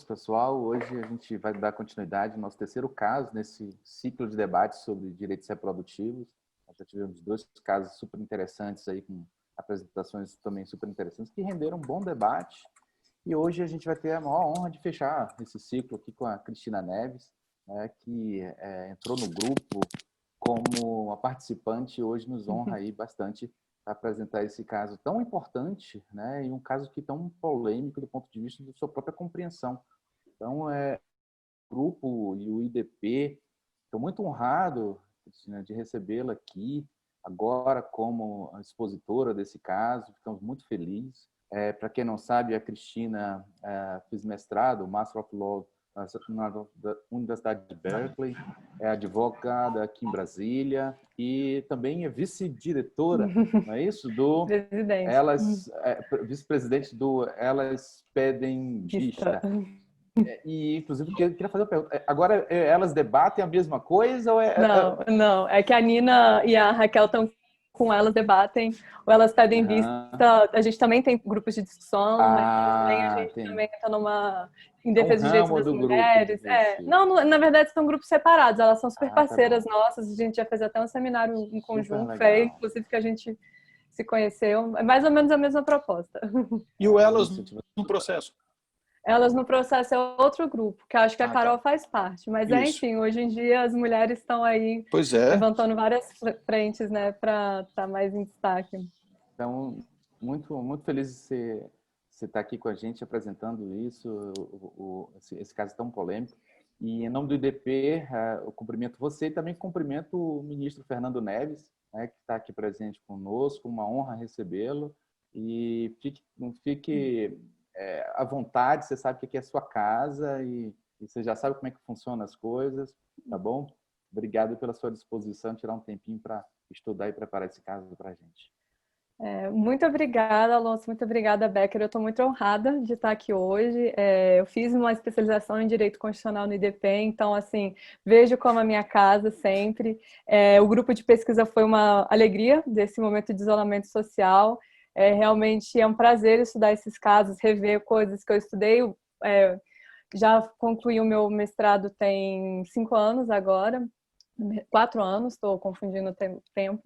pessoal. Hoje a gente vai dar continuidade ao nosso terceiro caso nesse ciclo de debate sobre direitos reprodutivos. Nós já tivemos 2 casos super interessantes aí, com apresentações também super interessantes, que renderam um bom debate. E hoje a gente vai ter a maior honra de fechar esse ciclo aqui com a Cristina Neves, né, que entrou no grupo como uma participante e hoje nos honra aí bastante para apresentar esse caso tão importante, né, e um caso que tão polêmico do ponto de vista da sua própria compreensão. Então, o grupo e o IDP, estou muito honrado, Cristina, de recebê-la aqui agora como expositora desse caso. Ficamos muito felizes. Para quem não sabe, a Cristina fez mestrado, Master of Law, na Universidade de Berkeley, é advogada aqui em Brasília e também é vice-diretora, não é isso? Vice-presidente do Elas Pedem Vista. E, inclusive, eu queria fazer uma pergunta. Agora, elas debatem a mesma coisa? Ou Não. É que a Nina e a Raquel estão com Elas Debatem, ou Elas Pedem Vista. A gente também tem grupos de discussão, mas também a gente também está numa... em defesa dos direitos das mulheres. Não, na verdade, são grupos separados. Elas são super parceiras nossas. A gente já fez até um seminário em conjunto. Foi, inclusive, que a gente se conheceu. É mais ou menos a mesma proposta. E o Elas no processo? Elas no processo é outro grupo, que acho que a Carol faz parte. Mas, enfim, hoje em dia as mulheres estão aí levantando várias frentes, né, para estar mais em destaque. Então, muito feliz de você estar aqui com a gente apresentando isso, esse caso tão polêmico. E, em nome do IDP, eu cumprimento você e também cumprimento o ministro Fernando Neves, né, que está aqui presente conosco. Uma honra recebê-lo. E fique à vontade, você sabe que aqui é a sua casa e você já sabe como é que funcionam as coisas, tá bom? Obrigado pela sua disposição, tirar um tempinho para estudar e preparar esse caso para a gente. Muito obrigada, Alonso, muito obrigada, Becker. Eu estou muito honrada de estar aqui hoje. Eu fiz uma especialização em Direito Constitucional no IDP, então, assim, vejo como a minha casa sempre. O grupo de pesquisa foi uma alegria desse momento de isolamento social. Realmente é um prazer estudar esses casos, rever coisas que eu estudei. Já concluí o meu mestrado tem 5 anos agora, 4 anos, estou confundindo o tempo.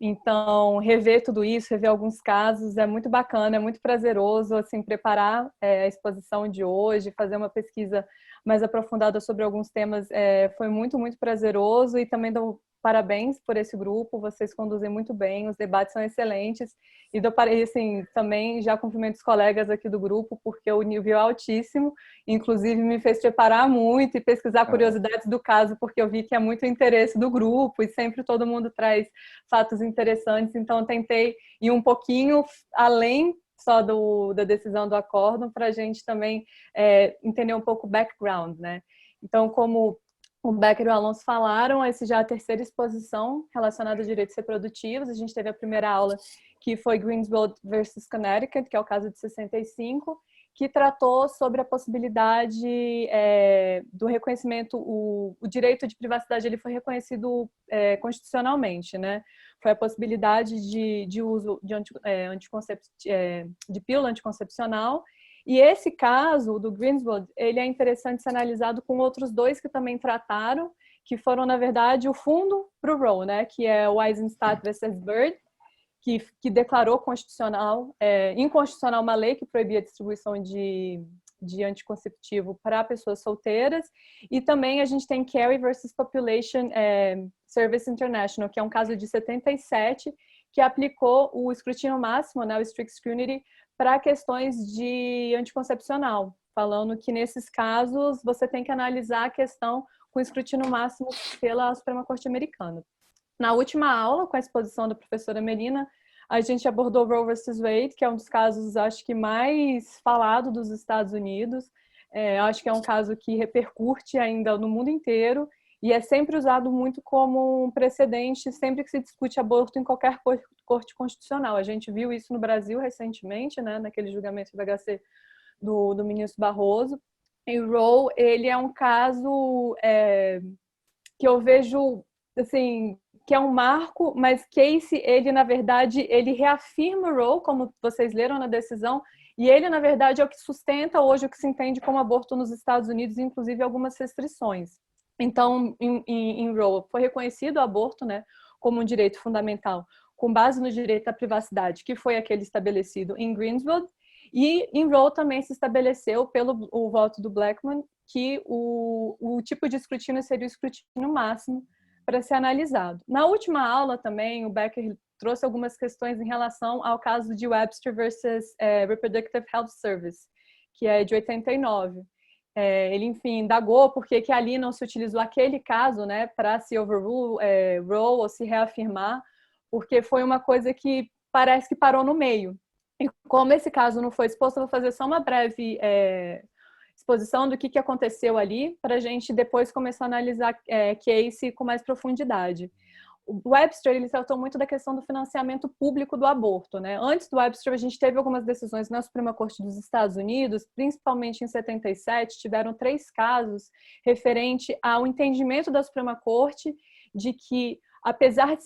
Então, rever tudo isso, rever alguns casos é muito bacana, é muito prazeroso, assim, preparar a exposição de hoje, fazer uma pesquisa mais aprofundada sobre alguns temas, foi muito, muito prazeroso. E também dou parabéns por esse grupo, vocês conduzem muito bem, os debates são excelentes. E assim, também já cumprimento os colegas aqui do grupo, porque o nível é altíssimo, inclusive me fez preparar muito e pesquisar curiosidades do caso, porque eu vi que é muito interesse do grupo e sempre todo mundo traz fatos interessantes. Então, eu tentei ir um pouquinho além só da decisão do acórdão, para a gente também entender um pouco o background, né? Então, como o Becker e o Alonso falaram, essa já é a terceira exposição relacionada a direitos reprodutivos. A gente teve a primeira aula, que foi Greensboro versus Connecticut, que é o caso de 65, que tratou sobre a possibilidade do reconhecimento, o direito de privacidade ele foi reconhecido constitucionalmente, né? Foi a possibilidade de uso de pílula anticoncepcional. E esse caso do Greensboro, ele é interessante ser analisado com outros 2 que também trataram, que foram, na verdade, o fundo para o Roe, né? Que é o Eisenstadt versus Byrd, que declarou inconstitucional uma lei que proibia a distribuição de anticonceptivo para pessoas solteiras. E também a gente tem Carey versus Population Service International, que é um caso de 77, que aplicou o escrutínio máximo, né, o strict scrutiny, para questões de anticoncepcional, falando que nesses casos você tem que analisar a questão com escrutínio máximo pela Suprema Corte Americana. Na última aula, com a exposição da professora Melina, a gente abordou Roe versus Wade, que é um dos casos, acho que mais falado dos Estados Unidos. Acho que é um caso que repercute ainda no mundo inteiro e é sempre usado muito como um precedente sempre que se discute aborto em qualquer corte constitucional. A gente viu isso no Brasil recentemente, né, naquele julgamento do HC do ministro Barroso. E o Roe, ele é um caso que eu vejo, assim, que é um marco, mas Casey, ele, na verdade, ele reafirma o Roe, como vocês leram na decisão, E ele, na verdade, é o que sustenta hoje o que se entende como aborto nos Estados Unidos, inclusive algumas restrições. Então, em Roe, foi reconhecido o aborto, né, como um direito fundamental, com base no direito à privacidade, que foi aquele estabelecido em Greensboro, e em Roe também se estabeleceu, pelo o voto do Blackmun, que o tipo de escrutínio seria o escrutínio máximo para ser analisado. Na última aula também, o Becker trouxe algumas questões em relação ao caso de Webster versus Reproductive Health Service, que é de 89. Ele, enfim, indagou por que ali não se utilizou aquele caso, né, para se overrule Roe ou se reafirmar, porque foi uma coisa que parece que parou no meio. E como esse caso não foi exposto, eu vou fazer só uma breve exposição do que aconteceu ali, para a gente depois começar a analisar case com mais profundidade. O Webster, ele tratou muito da questão do financiamento público do aborto, né? Antes do Webster, a gente teve algumas decisões na Suprema Corte dos Estados Unidos, principalmente em 77, tiveram 3 casos referente ao entendimento da Suprema Corte de que, apesar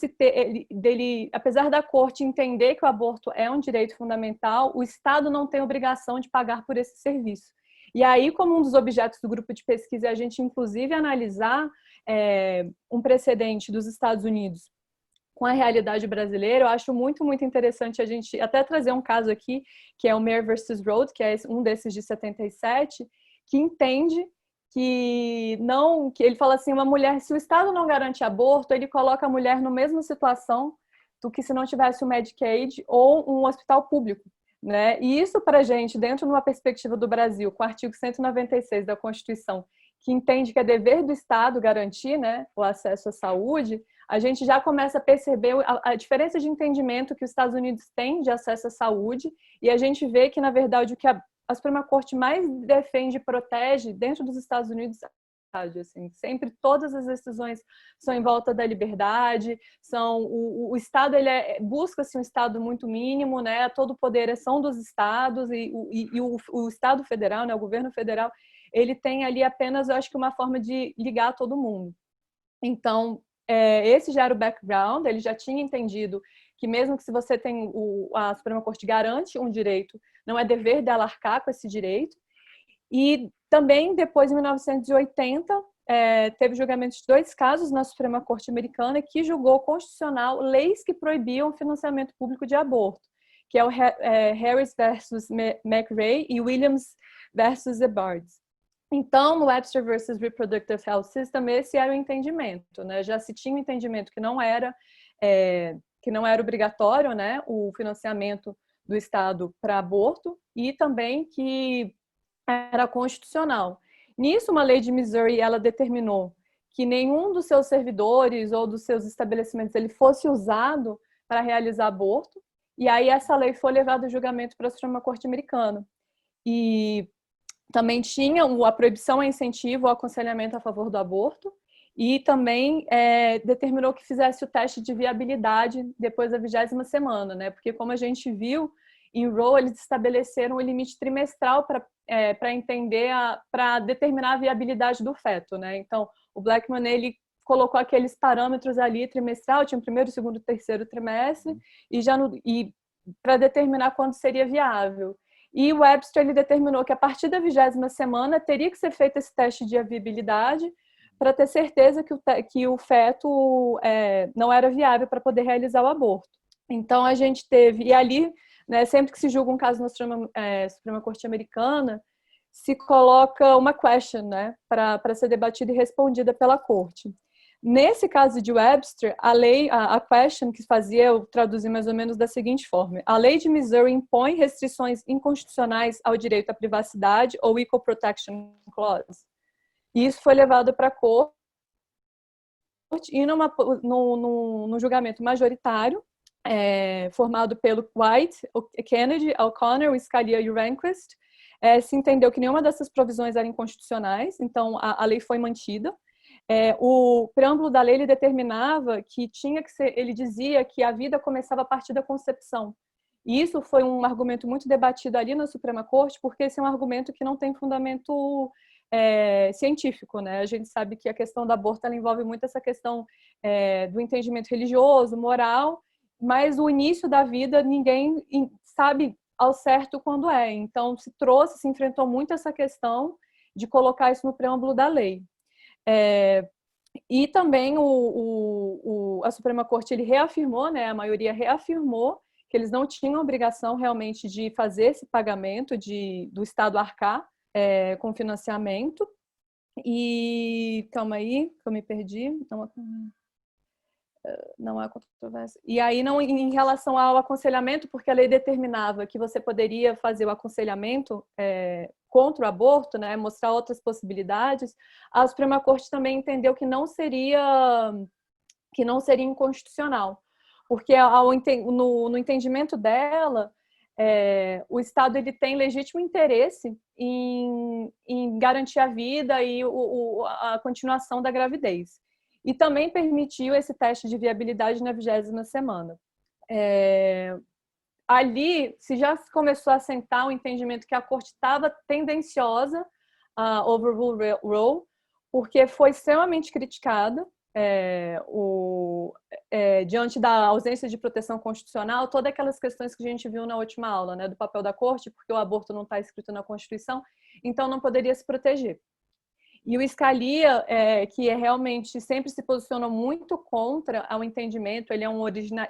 da Corte entender que o aborto é um direito fundamental, o Estado não tem obrigação de pagar por esse serviço. E aí, como um dos objetos do grupo de pesquisa, a gente, inclusive, analisar um precedente dos Estados Unidos com a realidade brasileira, eu acho muito, muito interessante a gente até trazer um caso aqui, que é o Mayer versus Rhodes, que é um desses de 77, que entende que ele fala assim, uma mulher, se o Estado não garante aborto, ele coloca a mulher na mesma situação do que se não tivesse o Medicaid ou um hospital público. Né? E isso para a gente, dentro de uma perspectiva do Brasil, com o artigo 196 da Constituição, que entende que é dever do Estado garantir, né, o acesso à saúde, a gente já começa a perceber a diferença de entendimento que os Estados Unidos têm de acesso à saúde, e a gente vê que, na verdade, o que a Suprema Corte mais defende e protege dentro dos Estados Unidos, assim, sempre todas as decisões são em volta da liberdade, o Estado busca-se um Estado muito mínimo, né? Todo o poder são dos Estados e o Estado federal, né? O governo federal, ele tem ali apenas, eu acho que uma forma de ligar todo mundo. Então, esse já era o background, ele já tinha entendido que mesmo que se você tem a Suprema Corte garante um direito, não é dever dela arcar com esse direito. E também, depois, em 1980, teve julgamento de 2 casos na Suprema Corte Americana que julgou constitucional leis que proibiam o financiamento público de aborto, que é o Harris versus McRae e Williams versus Ebards. Então, no Webster versus Reproductive Health System, esse era o entendimento, né? Já se tinha o entendimento que não era obrigatório, né, o financiamento do Estado para aborto, e também que era constitucional. Nisso, uma lei de Missouri, ela determinou que nenhum dos seus servidores ou dos seus estabelecimentos ele fosse usado para realizar aborto, e aí essa lei foi levada a julgamento para a Suprema Corte Americana. E também tinha a proibição a incentivo ao aconselhamento a favor do aborto, e também determinou que fizesse o teste de viabilidade depois da 20ª semana, né? Porque, como a gente viu, em Roe, eles estabeleceram o limite trimestral para entender, para determinar a viabilidade do feto, né? Então, o Blackmun, ele colocou aqueles parâmetros ali trimestral, tinha o 1º, 2º, 3º trimestre, e para determinar quando seria viável. E o Webster, ele determinou que a partir da 20ª semana teria que ser feito esse teste de viabilidade para ter certeza que o feto não era viável para poder realizar o aborto. Então, a gente teve, e ali, né, sempre que se julga um caso na Suprema Corte Americana, se coloca uma question, né, para ser debatida e respondida pela Corte. Nesse caso de Webster, a question que fazia, eu traduzi mais ou menos da seguinte forma: a lei de Missouri impõe restrições inconstitucionais ao direito à privacidade ou Equal Protection Clause. E isso foi levado para a Corte e no julgamento majoritário, formado pelo White, Kennedy, O'Connor, Scalia e Rehnquist, se entendeu que nenhuma dessas provisões eram inconstitucionais, então a lei foi mantida. O preâmbulo da lei, ele determinava que tinha que ser, ele dizia que a vida começava a partir da concepção. E isso foi um argumento muito debatido ali na Suprema Corte, porque esse é um argumento que não tem fundamento científico, né? A gente sabe que a questão do aborto, ela envolve muito essa questão do entendimento religioso, moral, mas o início da vida ninguém sabe ao certo quando é. Então, se enfrentou muito essa questão de colocar isso no preâmbulo da lei. E também a Suprema Corte ele reafirmou, né, a maioria reafirmou que eles não tinham obrigação realmente de fazer esse pagamento do Estado arcar com financiamento. E calma aí, que eu me perdi. Não há controvérsia. E aí, não, em relação ao aconselhamento, porque a lei determinava que você poderia fazer o aconselhamento contra o aborto, né, mostrar outras possibilidades, a Suprema Corte também entendeu que não seria inconstitucional, porque no entendimento dela, o Estado ele tem legítimo interesse em garantir a vida e a continuação da gravidez. E também permitiu esse teste de viabilidade na 20ª semana. Ali, se já começou a assentar o entendimento que a Corte estava tendenciosa a overrule Roe, porque foi extremamente criticada diante da ausência de proteção constitucional, todas aquelas questões que a gente viu na última aula, né, do papel da Corte, porque o aborto não está escrito na Constituição, então não poderia se proteger. E o Scalia, que realmente sempre se posicionou muito contra ao entendimento, ele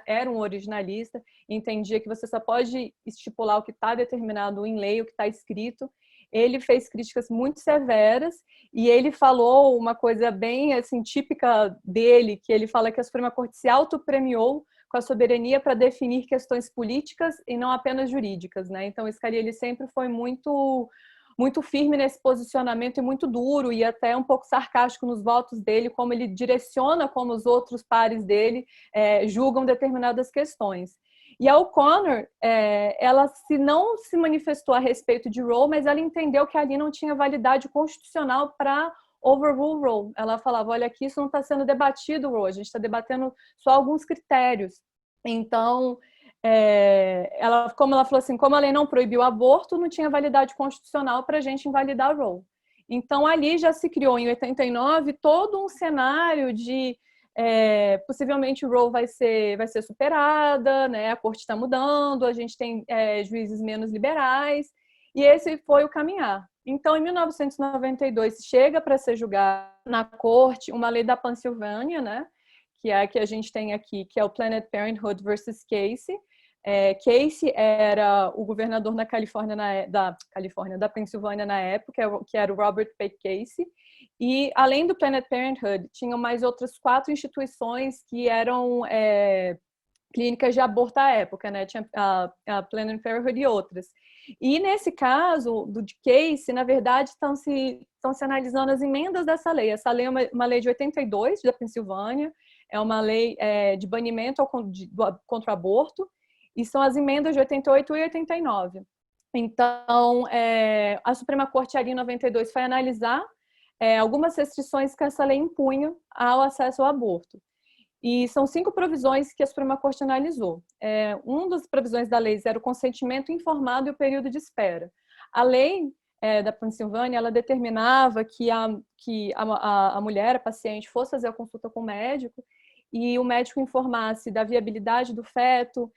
era um originalista, entendia que você só pode estipular o que está determinado em lei, o que está escrito. Ele fez críticas muito severas e ele falou uma coisa bem assim, típica dele, que ele fala que a Suprema Corte se autopremiou com a soberania para definir questões políticas e não apenas jurídicas, né? Então, o Scalia ele sempre foi muito firme nesse posicionamento e muito duro e até um pouco sarcástico nos votos dele, como ele direciona como os outros pares dele julgam determinadas questões. E a O'Connor, ela não se manifestou a respeito de Roe, mas ela entendeu que ali não tinha validade constitucional para overrule Roe. Ela falava, olha, aqui isso não está sendo debatido, Roe, a gente está debatendo só alguns critérios. Então, como ela falou assim, como a lei não proibiu o aborto, não tinha validade constitucional para a gente invalidar Roe. Então, ali já se criou, em 89, todo um cenário de possivelmente o Roe vai ser superada, né? A corte está mudando, a gente tem juízes menos liberais, e esse foi o caminhar. Então, em 1992, chega para ser julgada na corte uma lei da Pensilvânia, né? Que é a que a gente tem aqui, que é o Planned Parenthood versus Casey. Casey era o governador da Pensilvânia na época, que era o Robert P. Casey, e além do Planned Parenthood, tinham mais outras 4 instituições que eram clínicas de aborto à época, né? Tinha a Planned Parenthood e outras. E nesse caso do Casey, na verdade, estão se analisando as emendas dessa lei. Essa lei é uma lei de 82 da Pensilvânia, é uma lei de banimento contra o aborto, e são as emendas de 88 e 89. Então, a Suprema Corte ali em 92 foi analisar algumas restrições que essa lei impunha ao acesso ao aborto. E são 5 provisões que a Suprema Corte analisou. Uma das provisões da lei era o consentimento informado e o período de espera. A lei da Pensilvânia, ela determinava que a mulher, a paciente, fosse fazer a consulta com o médico e o médico informasse da viabilidade do feto,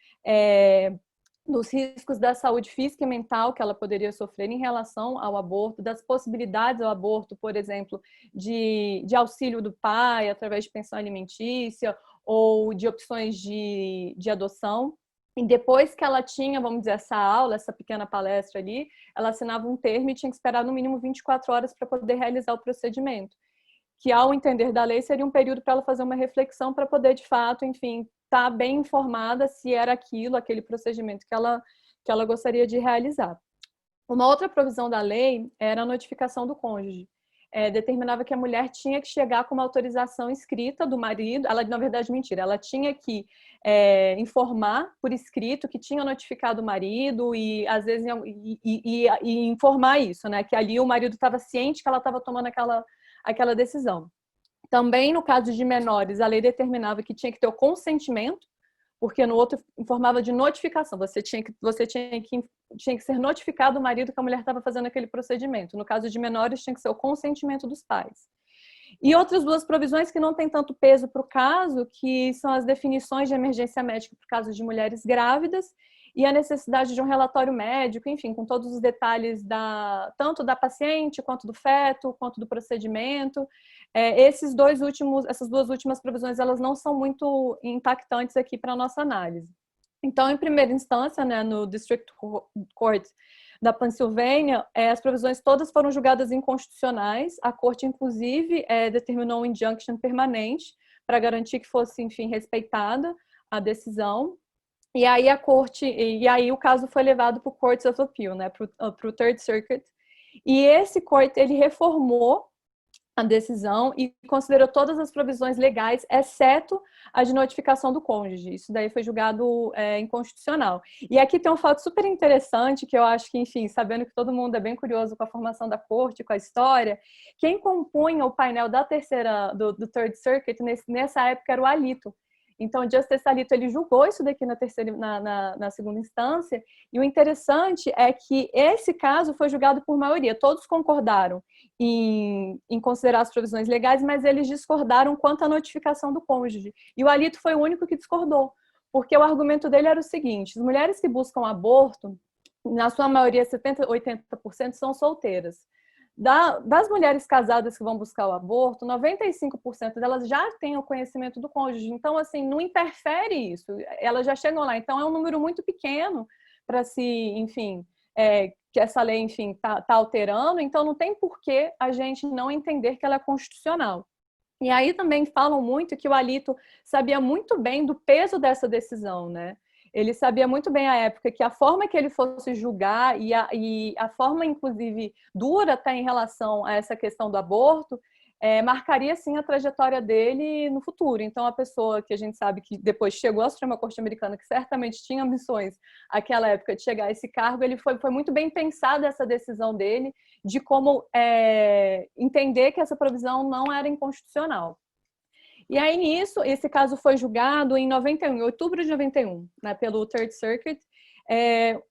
dos riscos da saúde física e mental que ela poderia sofrer em relação ao aborto, das possibilidades ao aborto, por exemplo, de auxílio do pai através de pensão alimentícia ou de opções de adoção. E depois que ela tinha, vamos dizer, essa aula, essa pequena palestra ali, ela assinava um termo e tinha que esperar no mínimo 24 horas para poder realizar o procedimento, que ao entender da lei seria um período para ela fazer uma reflexão para poder, de fato, enfim, estar bem informada se era aquele procedimento que ela gostaria de realizar. Uma outra provisão da lei era a notificação do cônjuge. Determinava que a mulher tinha que chegar com uma autorização escrita do marido, ela, na verdade, mentira, ela tinha que informar por escrito que tinha notificado o marido e, às vezes, e informar isso, né? Que ali o marido estava ciente que ela estava tomando aquela decisão. Também, no caso de menores, a lei determinava que tinha que ter o consentimento, porque no outro informava de notificação. Você tinha que ser notificado o marido que a mulher estava fazendo aquele procedimento. No caso de menores, tinha que ser o consentimento dos pais. E outras 2 provisões que não têm tanto peso para o caso, que são as definições de emergência médica para o caso de mulheres grávidas e a necessidade de um relatório médico, enfim, com todos os detalhes tanto da paciente, quanto do feto, quanto do procedimento. Essas duas últimas provisões, elas não são muito impactantes aqui para a nossa análise. Então, em primeira instância, né, no District Court da Pensilvânia, as provisões todas foram julgadas inconstitucionais. A corte, inclusive, determinou um injunction permanente para garantir que fosse, enfim, respeitada a decisão. E aí o caso foi levado para o Courts of Appeal, né, para o Third Circuit. E esse court, ele reformou a decisão e considerou todas as provisões legais, exceto a de notificação do cônjuge. Isso daí foi julgado inconstitucional. E aqui tem um fato super interessante, que eu acho que, enfim, sabendo que todo mundo é bem curioso com a formação da corte, com a história, quem compunha o painel do Third Circuit nessa época era o Alito. Então, o Justice Alito, ele julgou isso daqui na segunda instância, e o interessante é que esse caso foi julgado por maioria. Todos concordaram em considerar as provisões legais, mas eles discordaram quanto à notificação do cônjuge. E o Alito foi o único que discordou, porque o argumento dele era o seguinte: as mulheres que buscam aborto, na sua maioria, 70%, 80% são solteiras. Das mulheres casadas que vão buscar o aborto, 95% delas já têm o conhecimento do cônjuge. Então, assim, não interfere isso. Elas já chegam lá. Então, é um número muito pequeno para se, enfim, que essa lei, enfim, tá alterando. Então, não tem por que a gente não entender que ela é constitucional. E aí também falam muito que o Alito sabia muito bem do peso dessa decisão, né? Ele sabia muito bem à época que a forma que ele fosse julgar e a forma, inclusive, dura até em relação a essa questão do aborto, marcaria, sim, a trajetória dele no futuro. Então, a pessoa que a gente sabe que depois chegou à Suprema Corte Americana, que certamente tinha ambições naquela época de chegar a esse cargo, ele foi muito bem pensada essa decisão dele de como entender que essa provisão não era inconstitucional. E aí, nisso, esse caso foi julgado em outubro de 91, né, pelo Third Circuit,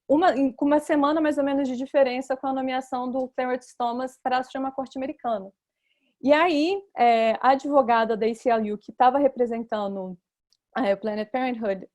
com uma semana mais ou menos de diferença com a nomeação do Clarence Thomas para a Suprema Corte Americana. E aí, a advogada da ACLU, que estava representando o Planned Parenthood,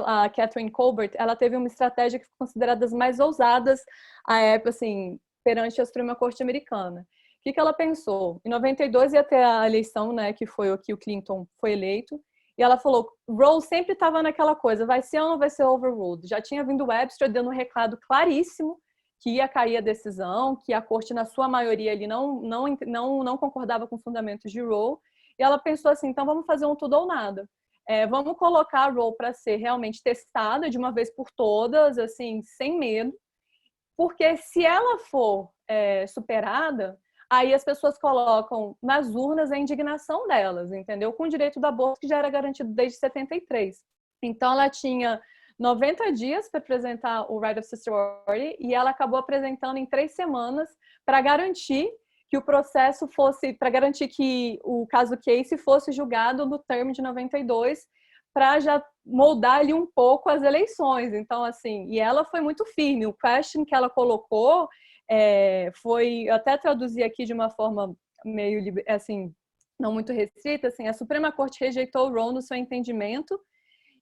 a Catherine Colbert, ela teve uma estratégia que foi considerada das mais ousadas à época, assim, perante a Suprema Corte Americana. O que ela pensou? Em 92 ia ter a eleição, né, que foi o que o Clinton foi eleito, e ela falou, Roe sempre estava naquela coisa, vai ser ou não vai ser overruled? Já tinha vindo Webster dando um recado claríssimo que ia cair a decisão, que a corte, na sua maioria, ali, não concordava com os fundamentos de Roe, e ela pensou assim, então vamos fazer um tudo ou nada. Vamos colocar a Roe para ser realmente testada de uma vez por todas, assim, sem medo, porque se ela for superada, aí as pessoas colocam nas urnas a indignação delas, entendeu? Com o direito do aborto, que já era garantido desde 73. Então, ela tinha 90 dias para apresentar o Right of Certiorari e ela acabou apresentando em 3 semanas para garantir que o processo fosse, para garantir que o caso Casey fosse julgado no termo de 92, para já moldar ali um pouco as eleições. Então, assim, e ela foi muito firme. O question que ela colocou foi, eu até traduzir aqui de uma forma meio, assim, não muito restrita, assim, a Suprema Corte rejeitou o Roe no seu entendimento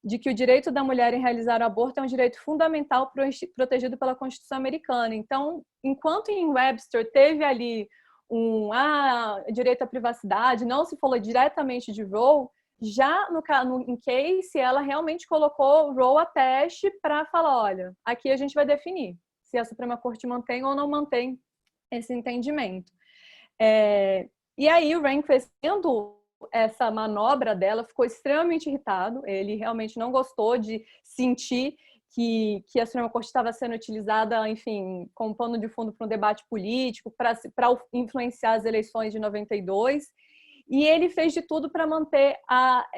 de que o direito da mulher em realizar o aborto é um direito fundamental protegido pela Constituição Americana. Então, enquanto em Webster teve ali direito à privacidade, não se falou diretamente de Roe, já em Casey, ela realmente colocou Roe a teste para falar, olha, aqui a gente vai definir se a Suprema Corte mantém ou não mantém esse entendimento. E aí o Rehnquist, vendo essa manobra dela, ficou extremamente irritado. Ele realmente não gostou de sentir que a Suprema Corte estava sendo utilizada, enfim, como pano de fundo para um debate político, para influenciar as eleições de 92. E ele fez de tudo para manter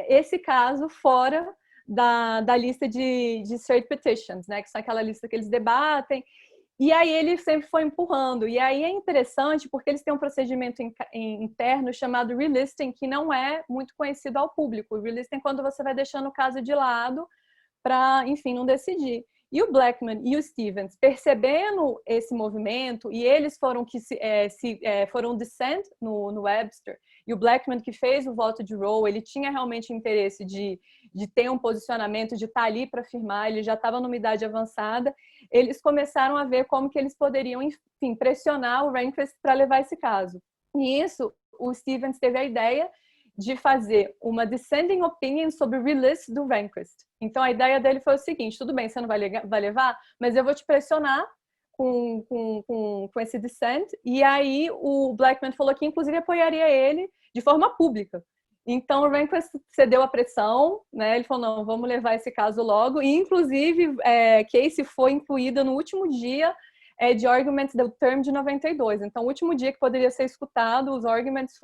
esse caso fora da lista de cert petitions, né, que são aquela lista que eles debatem. E aí ele sempre foi empurrando. E aí é interessante porque eles têm um procedimento interno chamado relisting, que não é muito conhecido ao público. O relisting é quando você vai deixando o caso de lado para, enfim, não decidir. E o Blackmun e o Stevens, percebendo esse movimento, e eles foram que foram dissent no Webster, e o Blackmun que fez o voto de Roe, ele tinha realmente interesse de ter um posicionamento, de estar ali para afirmar, ele já estava numa idade avançada, eles começaram a ver como que eles poderiam, enfim, pressionar o Rehnquist para levar esse caso. E isso, o Stevens teve a ideia de fazer uma dissenting opinion sobre o release do Rehnquist. Então, a ideia dele foi o seguinte, tudo bem, você não vai levar, mas eu vou te pressionar com esse dissent, e aí o Blackmun falou que, inclusive, apoiaria ele de forma pública. Então, o Rehnquist cedeu a pressão, né? Ele falou, não, vamos levar esse caso logo, e, inclusive, Casey foi incluída no último dia de arguments do term de 92. Então, o último dia que poderia ser escutado, os arguments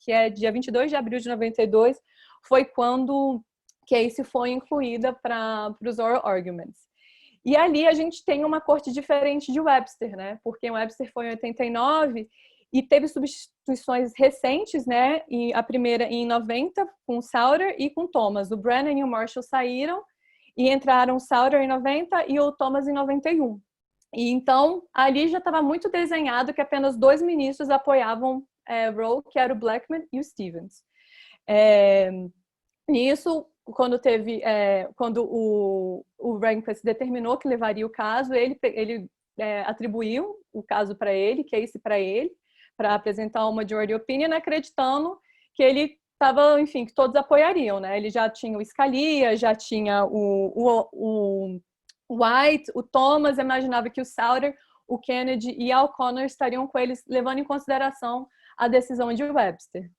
que é dia 22 de abril de 92, foi quando Casey foi incluída para os oral arguments. E ali a gente tem uma corte diferente de Webster, né? Porque Webster foi em 89 e teve substituições recentes, né? E a primeira em 90, com Souter e com Thomas. O Brennan e o Marshall saíram e entraram o Souter em 90 e o Thomas em 91. E então, ali já estava muito desenhado que apenas 2 ministros apoiavam Roe, que era o Blackmun e o Stevens. Nisso, quando o Rehnquist determinou que levaria o caso, ele atribuiu o caso para ele, Casey para ele, para apresentar uma majority opinion, acreditando que ele estava, enfim, que todos apoiariam, né? Ele já tinha o Scalia, já tinha o White, o Thomas, imaginava que o Souter, o Kennedy e a O'Connor estariam com eles, levando em consideração a decisão de Webster.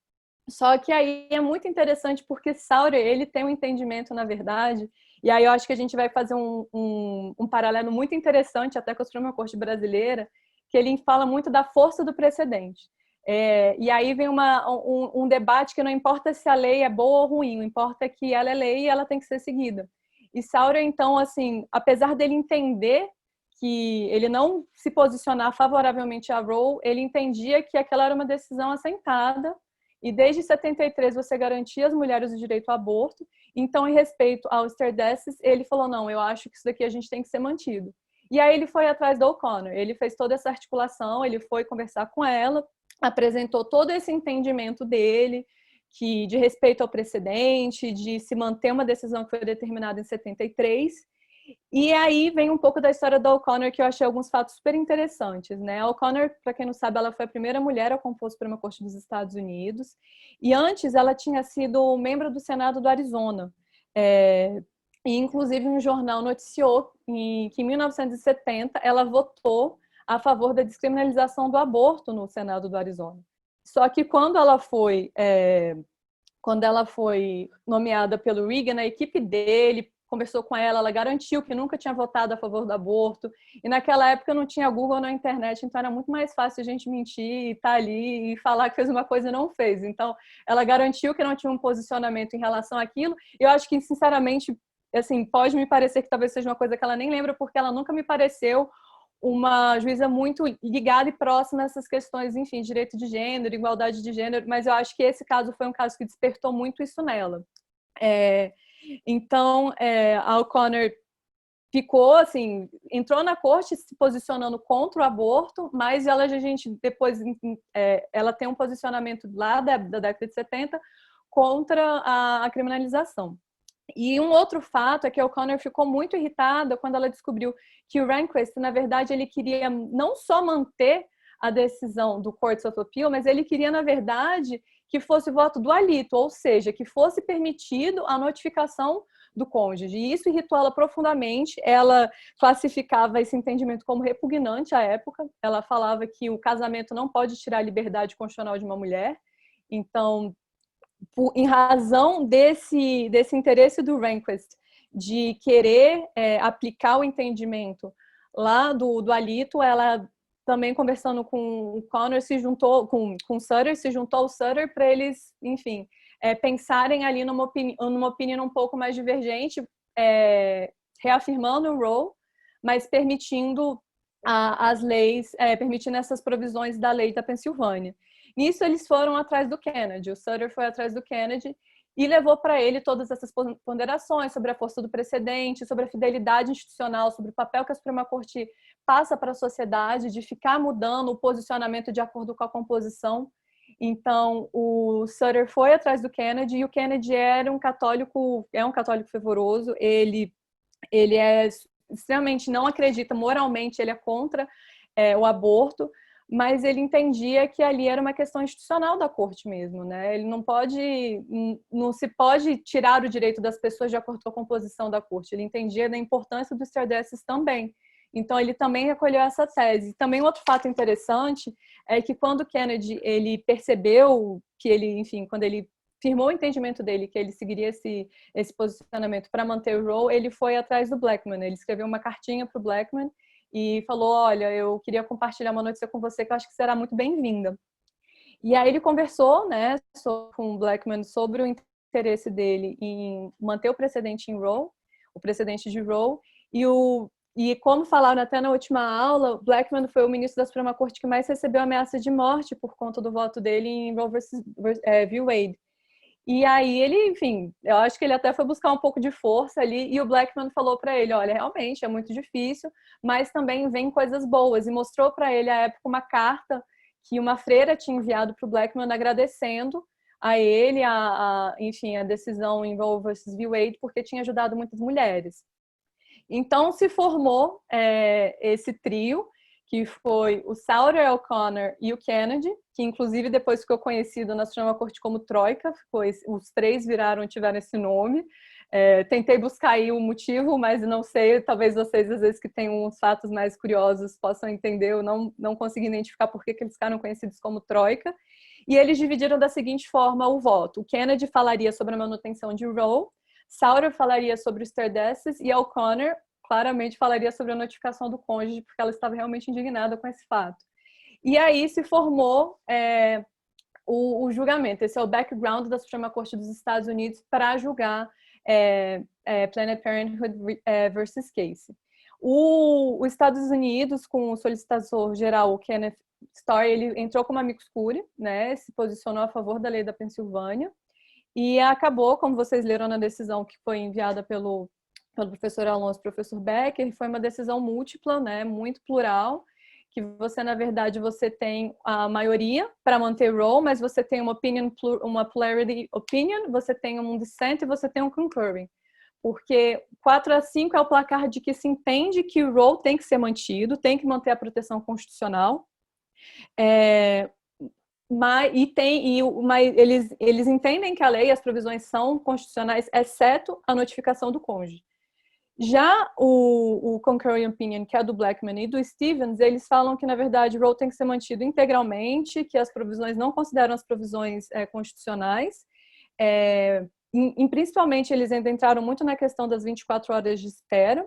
Só que aí é muito interessante porque Souter, ele tem um entendimento, na verdade, e aí eu acho que a gente vai fazer um paralelo muito interessante até com a Suprema Corte brasileira, que ele fala muito da força do precedente. E aí vem um debate que não importa se a lei é boa ou ruim, o importa é que ela é lei e ela tem que ser seguida. E Souter, então, assim, apesar dele entender que ele não se posicionar favoravelmente a Roe, ele entendia que aquela era uma decisão assentada, e desde 73 você garantia às mulheres o direito ao aborto. Então, em respeito ao Sterdesses, ele falou, não, eu acho que isso daqui a gente tem que ser mantido. E aí ele foi atrás da O'Connor, ele fez toda essa articulação, ele foi conversar com ela, apresentou todo esse entendimento dele, que de respeito ao precedente, de se manter uma decisão que foi determinada em 73. E aí vem um pouco da história da O'Connor, que eu achei alguns fatos super interessantes, né? A O'Connor, para quem não sabe, ela foi a primeira mulher a compor a Suprema Corte dos Estados Unidos. E antes ela tinha sido membro do Senado do Arizona. E inclusive um jornal noticiou que em 1970 ela votou a favor da descriminalização do aborto no Senado do Arizona. Só que quando ela foi nomeada pelo Reagan, a equipe dele conversou com ela, ela garantiu que nunca tinha votado a favor do aborto, e naquela época não tinha Google na internet, então era muito mais fácil a gente mentir e estar ali e falar que fez uma coisa e não fez. Então, ela garantiu que não tinha um posicionamento em relação àquilo, e eu acho que, sinceramente, assim, pode me parecer que talvez seja uma coisa que ela nem lembra, porque ela nunca me pareceu uma juíza muito ligada e próxima a essas questões, enfim, direito de gênero, igualdade de gênero, mas eu acho que esse caso foi um caso que despertou muito isso nela. Então, a O'Connor ficou, assim, entrou na corte se posicionando contra o aborto, mas ela tem um posicionamento lá da década de 70 contra a criminalização. E um outro fato é que a O'Connor ficou muito irritada quando ela descobriu que o Rehnquist, na verdade, ele queria não só manter a decisão do Courts of Appeal, mas ele queria, na verdade, que fosse voto do alito, ou seja, que fosse permitido a notificação do cônjuge. E isso irritou ela profundamente. Ela classificava esse entendimento como repugnante à época. Ela falava que o casamento não pode tirar a liberdade constitucional de uma mulher. Então, em razão desse interesse do Rehnquist de querer aplicar o entendimento lá do alito, ela também, conversando com o Connor, se juntou com o Sutter, se juntou ao Sutter para eles, enfim, pensarem ali numa opinião um pouco mais divergente, reafirmando o Roe, mas permitindo as leis, permitindo essas provisões da lei da Pensilvânia. Nisso, eles foram atrás do Kennedy. O Sutter foi atrás do Kennedy e levou para ele todas essas ponderações sobre a força do precedente, sobre a fidelidade institucional, sobre o papel que a Suprema Corte passa para a sociedade, de ficar mudando o posicionamento de acordo com a composição. Então, o Sutter foi atrás do Kennedy, e o Kennedy é um católico fervoroso, ele é extremamente, não acredita moralmente, ele é contra o aborto, mas ele entendia que ali era uma questão institucional da corte mesmo, né? Ele não se pode tirar o direito das pessoas de acordo com a composição da corte. Ele entendia da importância dos stare decisis também. Então ele também recolheu essa tese. Também outro fato interessante é que quando Kennedy ele percebeu que ele, enfim, quando ele firmou o entendimento dele que ele seguiria esse posicionamento para manter o Roe, ele foi atrás do Blackmun. Ele escreveu uma cartinha para o Blackmun e falou, olha, eu queria compartilhar uma notícia com você que eu acho que será muito bem-vinda. E aí ele conversou, né, com o Blackmun sobre o interesse dele em manter o precedente em Roe, o precedente de Roe, e como falaram até na última aula, Blackmun foi o ministro da Suprema Corte que mais recebeu ameaça de morte por conta do voto dele em Roe v. Wade. E aí ele, enfim, eu acho que ele até foi buscar um pouco de força ali, e o Blackmun falou para ele, olha, realmente é muito difícil, mas também vem coisas boas, e mostrou para ele à época uma carta que uma freira tinha enviado para o Blackmun agradecendo a ele, enfim, a decisão em Roe v. Wade, porque tinha ajudado muitas mulheres. Então se formou esse trio, que foi o Souter, O'Connor e o Kennedy, que inclusive depois ficou conhecido na Suprema Corte como Troika, os três tiveram esse nome. Tentei buscar aí o motivo, mas não sei, talvez vocês, às vezes, que têm uns fatos mais curiosos, possam entender, eu não consegui identificar por que eles ficaram conhecidos como Troika. E eles dividiram da seguinte forma o voto. O Kennedy falaria sobre a manutenção de Roe, Souter falaria sobre os stare decisis e O'Connor claramente falaria sobre a notificação do cônjuge, porque ela estava realmente indignada com esse fato. E aí se formou o julgamento. Esse é o background da Suprema Corte dos Estados Unidos para julgar Planned Parenthood versus Casey. Os Estados Unidos, com o solicitador-geral, o Kenneth Starr, ele entrou como amicus curiae, né, se posicionou a favor da lei da Pensilvânia, e acabou, como vocês leram na decisão que foi enviada pelo professor Alonso, professor Becker, foi uma decisão múltipla, né, muito plural, que você, na verdade, você tem a maioria para manter Roe, mas você tem uma plurality opinion, você tem um dissent e você tem um concurring. Porque 4-5 é o placar de que se entende que o Roe tem que ser mantido, tem que manter a proteção constitucional, mas eles entendem que a lei e as provisões são constitucionais, exceto a notificação do cônjuge. Já o concurring opinion, que é do Blackmun e do Stevens, eles falam que, na verdade, o Roe tem que ser mantido integralmente, que as provisões não consideram as provisões constitucionais. Principalmente, eles ainda entraram muito na questão das 24 horas de espera,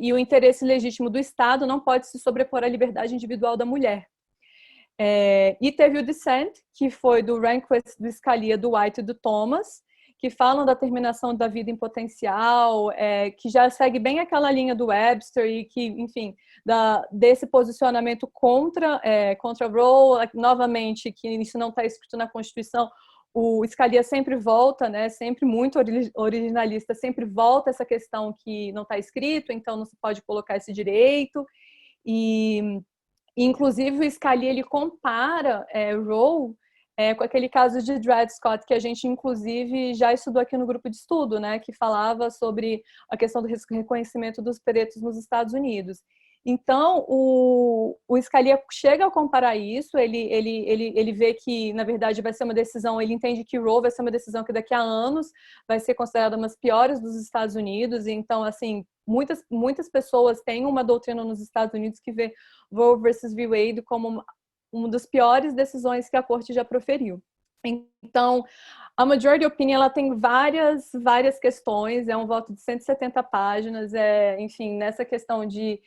e o interesse legítimo do Estado não pode se sobrepor à liberdade individual da mulher. E teve o dissent, que foi do Rehnquist, do Scalia, do White e do Thomas, que falam da terminação da vida em potencial, que já segue bem aquela linha do Webster e que, enfim, desse posicionamento contra Roe, novamente, que isso não está escrito na Constituição. O Scalia sempre volta, né, sempre muito originalista, sempre volta essa questão que não está escrito, então não se pode colocar esse direito. Inclusive, o Scalia ele compara Roe com aquele caso de Dred Scott, que a gente, inclusive, já estudou aqui no grupo de estudo, né, que falava sobre a questão do reconhecimento dos pretos nos Estados Unidos. Então, o Scalia chega a comparar isso, ele vê que, na verdade, vai ser uma decisão, ele entende que Roe vai ser uma decisão que daqui a anos vai ser considerada uma das piores dos Estados Unidos, e então, assim, muitas pessoas têm uma doutrina nos Estados Unidos que vê Roe versus Wade como uma das piores decisões que a corte já proferiu. Então, a majority opinion ela tem várias questões, é um voto de 170 páginas, enfim, nessa questão de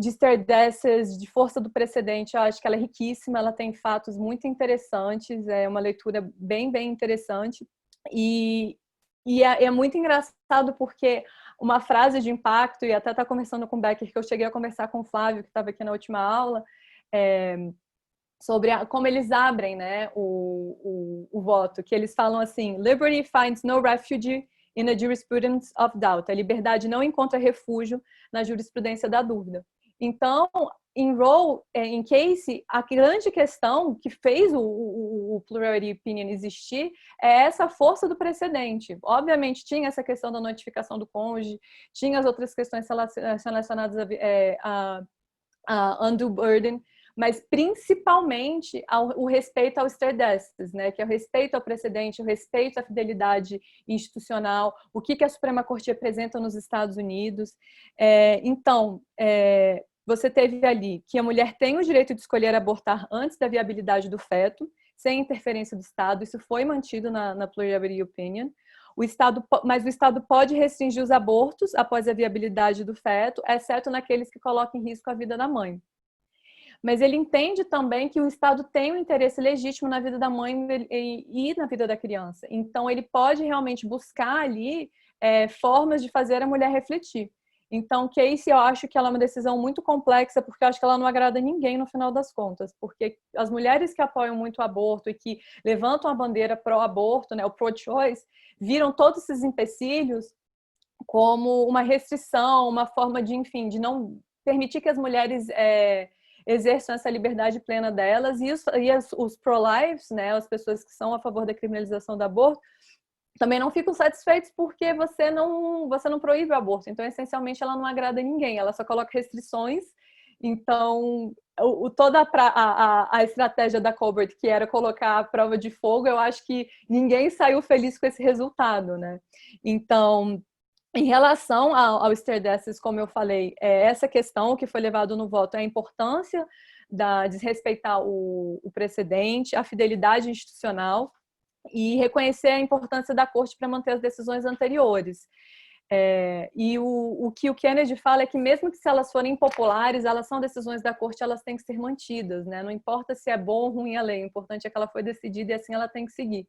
stare decisis, de força do precedente, eu acho que ela é riquíssima, ela tem fatos muito interessantes, é uma leitura bem interessante, e é muito engraçado porque uma frase de impacto, e até está conversando com o Becker, que eu cheguei a conversar com o Flávio, que estava aqui na última aula, sobre como eles abrem, né, o voto, que eles falam assim: liberty finds no refuge in a jurisprudence of doubt. A liberdade não encontra refúgio na jurisprudência da dúvida. Então, em Roe, em Casey, a grande questão que fez o plurality opinion existir é essa força do precedente. Obviamente, tinha essa questão da notificação do cônjuge, tinha as outras questões relacionadas a undue burden, mas principalmente o respeito ao stardestes, né, que é o respeito ao precedente, o respeito à fidelidade institucional, o que a Suprema Corte representa nos Estados Unidos. Então, você teve ali que a mulher tem o direito de escolher abortar antes da viabilidade do feto, sem interferência do Estado. Isso foi mantido na plurality opinion. Mas o Estado pode restringir os abortos após a viabilidade do feto, exceto naqueles que colocam em risco a vida da mãe. Mas ele entende também que o Estado tem um interesse legítimo na vida da mãe e na vida da criança. Então, ele pode realmente buscar ali formas de fazer a mulher refletir. Então, Casey, eu acho que ela é uma decisão muito complexa, porque eu acho que ela não agrada ninguém no final das contas, porque as mulheres que apoiam muito o aborto e que levantam a bandeira pró-aborto, né, o pro-choice, viram todos esses empecilhos como uma restrição, uma forma de, enfim, de não permitir que as mulheres exerçam essa liberdade plena delas, e os pro-lives, né, as pessoas que são a favor da criminalização do aborto, também não ficam satisfeitos porque você não proíbe o aborto. Então, essencialmente, ela não agrada ninguém, ela só coloca restrições. Então, toda a estratégia da Colbert, que era colocar a prova de fogo, eu acho que ninguém saiu feliz com esse resultado, né? Então, em relação ao stardestes, como eu falei, essa questão que foi levado no voto é a importância de desrespeitar o precedente, a fidelidade institucional e reconhecer a importância da corte para manter as decisões anteriores. E o que o Kennedy fala é que mesmo que se elas forem impopulares, elas são decisões da corte, elas têm que ser mantidas, né? Não importa se é bom ou ruim a lei, o importante é que ela foi decidida e assim ela tem que seguir.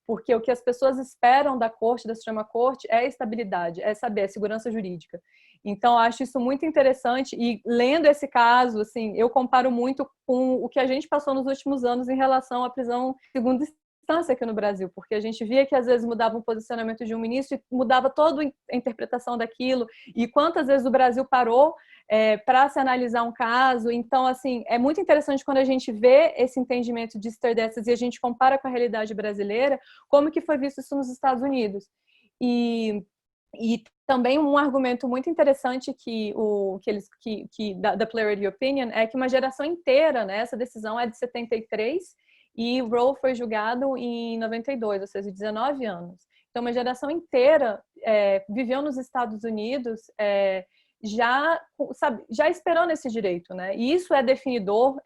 Porque o que as pessoas esperam da corte, da Suprema Corte, é estabilidade, é saber, é segurança jurídica. Então, acho isso muito interessante e lendo esse caso, assim, eu comparo muito com o que a gente passou nos últimos anos em relação à prisão segunda instância aqui no Brasil, porque a gente via que às vezes mudava o posicionamento de um ministro e mudava toda a interpretação daquilo, e quantas vezes o Brasil parou para se analisar um caso. Então, assim, é muito interessante quando a gente vê esse entendimento de stardestes e a gente compara com a realidade brasileira, como que foi visto isso nos Estados Unidos. E também um argumento muito interessante da plurality opinion é que uma geração inteira, né, essa decisão é de 73 e Roe foi julgado em 92, ou seja, 19 anos. Então, uma geração inteira viveu nos Estados Unidos já esperando esse direito, né? E isso é definidor.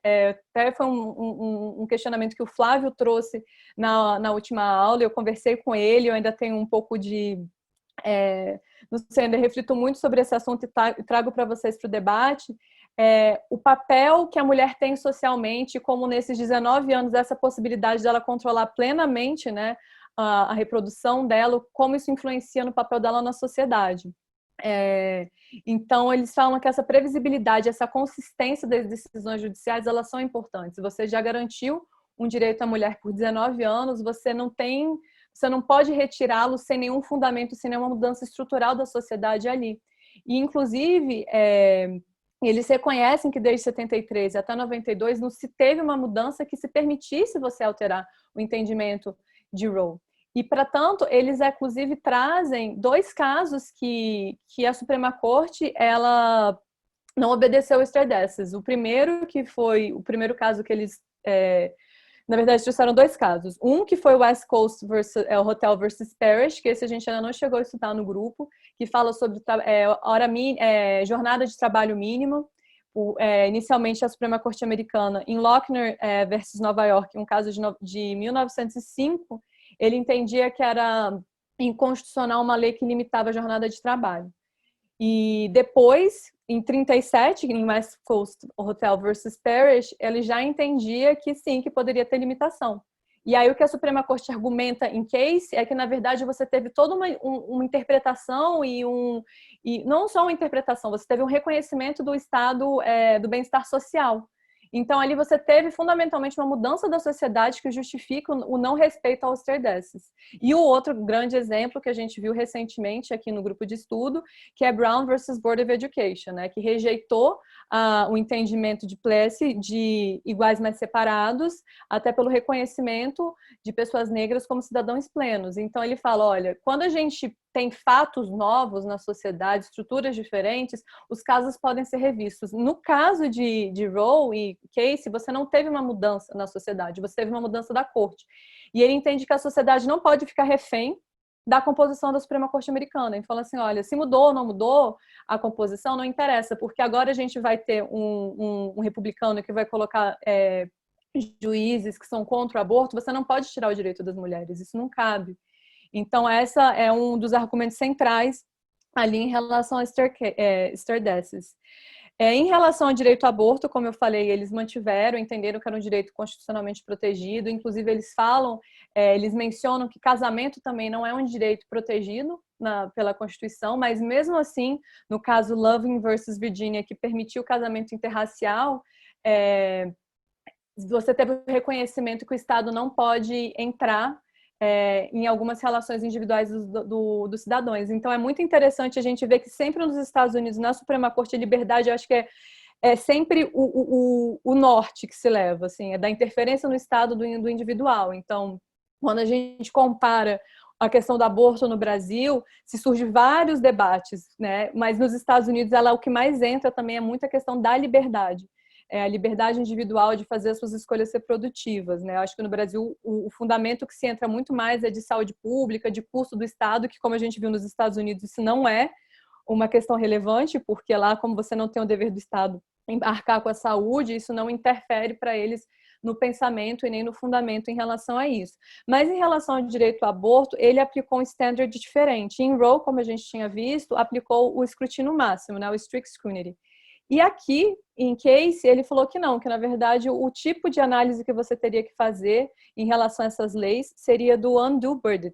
Até foi um questionamento que o Flávio trouxe na última aula. Eu conversei com ele, eu ainda tenho um pouco de... não sei, ainda reflito muito sobre esse assunto e trago para vocês para o debate. O papel que a mulher tem socialmente, como nesses 19 anos, essa possibilidade dela controlar plenamente, né, a reprodução dela, como isso influencia no papel dela na sociedade. Então, eles falam que essa previsibilidade, essa consistência das decisões judiciais, elas são importantes. Você já garantiu um direito à mulher por 19 anos, você não pode retirá-lo sem nenhum fundamento, sem nenhuma mudança estrutural da sociedade ali. E, inclusive, eles reconhecem que desde 73 até 92 não se teve uma mudança que se permitisse você alterar o entendimento de Roe. E, para tanto, eles, inclusive, trazem 2 casos que a Suprema Corte ela não obedeceu ao stardestes. O primeiro, que foi o primeiro caso que eles... na verdade, trouxeram 2 casos. Um que foi o West Coast Hotel versus Parish, que esse a gente ainda não chegou a estudar no grupo, que fala sobre jornada de trabalho mínimo. Inicialmente, a Suprema Corte Americana, em Lochner versus Nova York, um caso de 1905, ele entendia que era inconstitucional uma lei que limitava a jornada de trabalho. E depois, em 37, em West Coast Hotel versus Parish, ele já entendia que sim, que poderia ter limitação. E aí o que a Suprema Corte argumenta em Casey é que, na verdade, você teve toda uma interpretação e não só uma interpretação, você teve um reconhecimento do estado do bem-estar social. Então, ali você teve fundamentalmente uma mudança da sociedade que justifica o não respeito aos stewardesses. E o outro grande exemplo que a gente viu recentemente aqui no grupo de estudo, que é Brown versus Board of Education, né, que rejeitou o entendimento de Plessy de iguais mais separados, até pelo reconhecimento de pessoas negras como cidadãos plenos. Então, ele fala, olha, quando a gente tem fatos novos na sociedade, estruturas diferentes, os casos podem ser revistos. No caso de Roe e Casey, você não teve uma mudança na sociedade, você teve uma mudança da corte. E ele entende que a sociedade não pode ficar refém da composição da Suprema Corte Americana. Ele fala assim, olha, se mudou ou não mudou a composição, não interessa, porque agora a gente vai ter um republicano que vai colocar juízes que são contra o aborto, você não pode tirar o direito das mulheres, isso não cabe. Então, essa é um dos argumentos centrais ali em relação a stewardesses. Em relação ao direito ao aborto, como eu falei, eles mantiveram, entenderam que era um direito constitucionalmente protegido, inclusive eles falam, eles mencionam que casamento também não é um direito protegido pela Constituição, mas mesmo assim, no caso Loving versus Virginia, que permitiu o casamento interracial, você teve o reconhecimento que o Estado não pode entrar em algumas relações individuais dos cidadãos. Então, é muito interessante a gente ver que sempre nos Estados Unidos, na Suprema Corte de Liberdade, eu acho que é sempre o norte que se leva, assim, é da interferência no Estado do individual. Então, quando a gente compara a questão do aborto no Brasil, se surgem vários debates, né? Mas nos Estados Unidos, o que mais entra também é muita questão da liberdade. A liberdade individual de fazer as suas escolhas reprodutivas, né? Eu acho que no Brasil o fundamento que se entra muito mais é de saúde pública, de custo do Estado, que como a gente viu nos Estados Unidos, isso não é uma questão relevante, porque lá, como você não tem o dever do Estado embarcar com a saúde, isso não interfere para eles no pensamento e nem no fundamento em relação a isso. Mas em relação ao direito ao aborto, ele aplicou um standard diferente. Em Roe, como a gente tinha visto, aplicou o escrutínio máximo, né? O strict scrutiny. E aqui, em Casey, ele falou que não, que na verdade o tipo de análise que você teria que fazer em relação a essas leis seria do undue burden,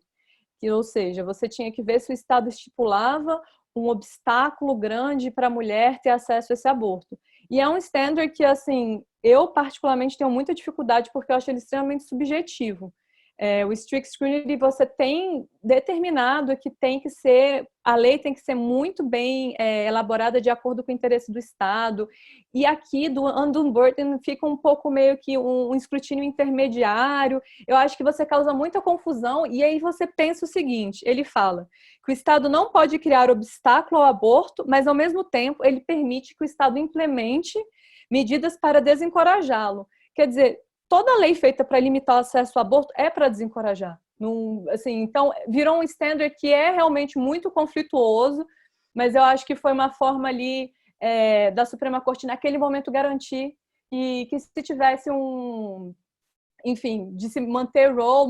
ou seja, você tinha que ver se o Estado estipulava um obstáculo grande para a mulher ter acesso a esse aborto. E é um standard que, assim, eu particularmente tenho muita dificuldade porque eu acho ele extremamente subjetivo. O strict scrutiny você tem determinado que a lei tem que ser muito bem elaborada de acordo com o interesse do Estado, e aqui do undue burden fica um pouco meio que um escrutínio intermediário. Eu acho que você causa muita confusão, e aí você pensa o seguinte, ele fala que o Estado não pode criar obstáculo ao aborto, mas ao mesmo tempo ele permite que o Estado implemente medidas para desencorajá-lo. Quer dizer, toda lei feita para limitar o acesso ao aborto é para desencorajar. Assim, então, virou um standard que é realmente muito conflituoso, mas eu acho que foi uma forma ali da Suprema Corte, naquele momento, garantir que se tivesse enfim, de se manter Roe,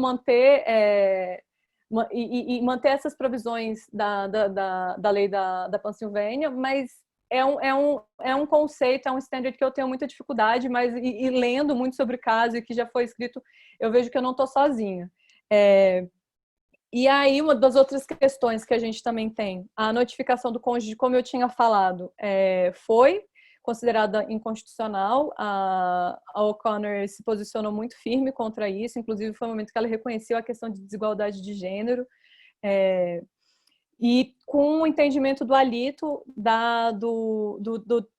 e manter essas provisões da lei da Pensilvânia, mas é um conceito, é um standard que eu tenho muita dificuldade, mas e lendo muito sobre o caso e que já foi escrito, eu vejo que eu não estou sozinha. E aí, uma das outras questões que a gente também tem, a notificação do cônjuge, como eu tinha falado, foi considerada inconstitucional. A O'Connor se posicionou muito firme contra isso, inclusive foi o momento que ela reconheceu a questão de desigualdade de gênero, e com o entendimento do alito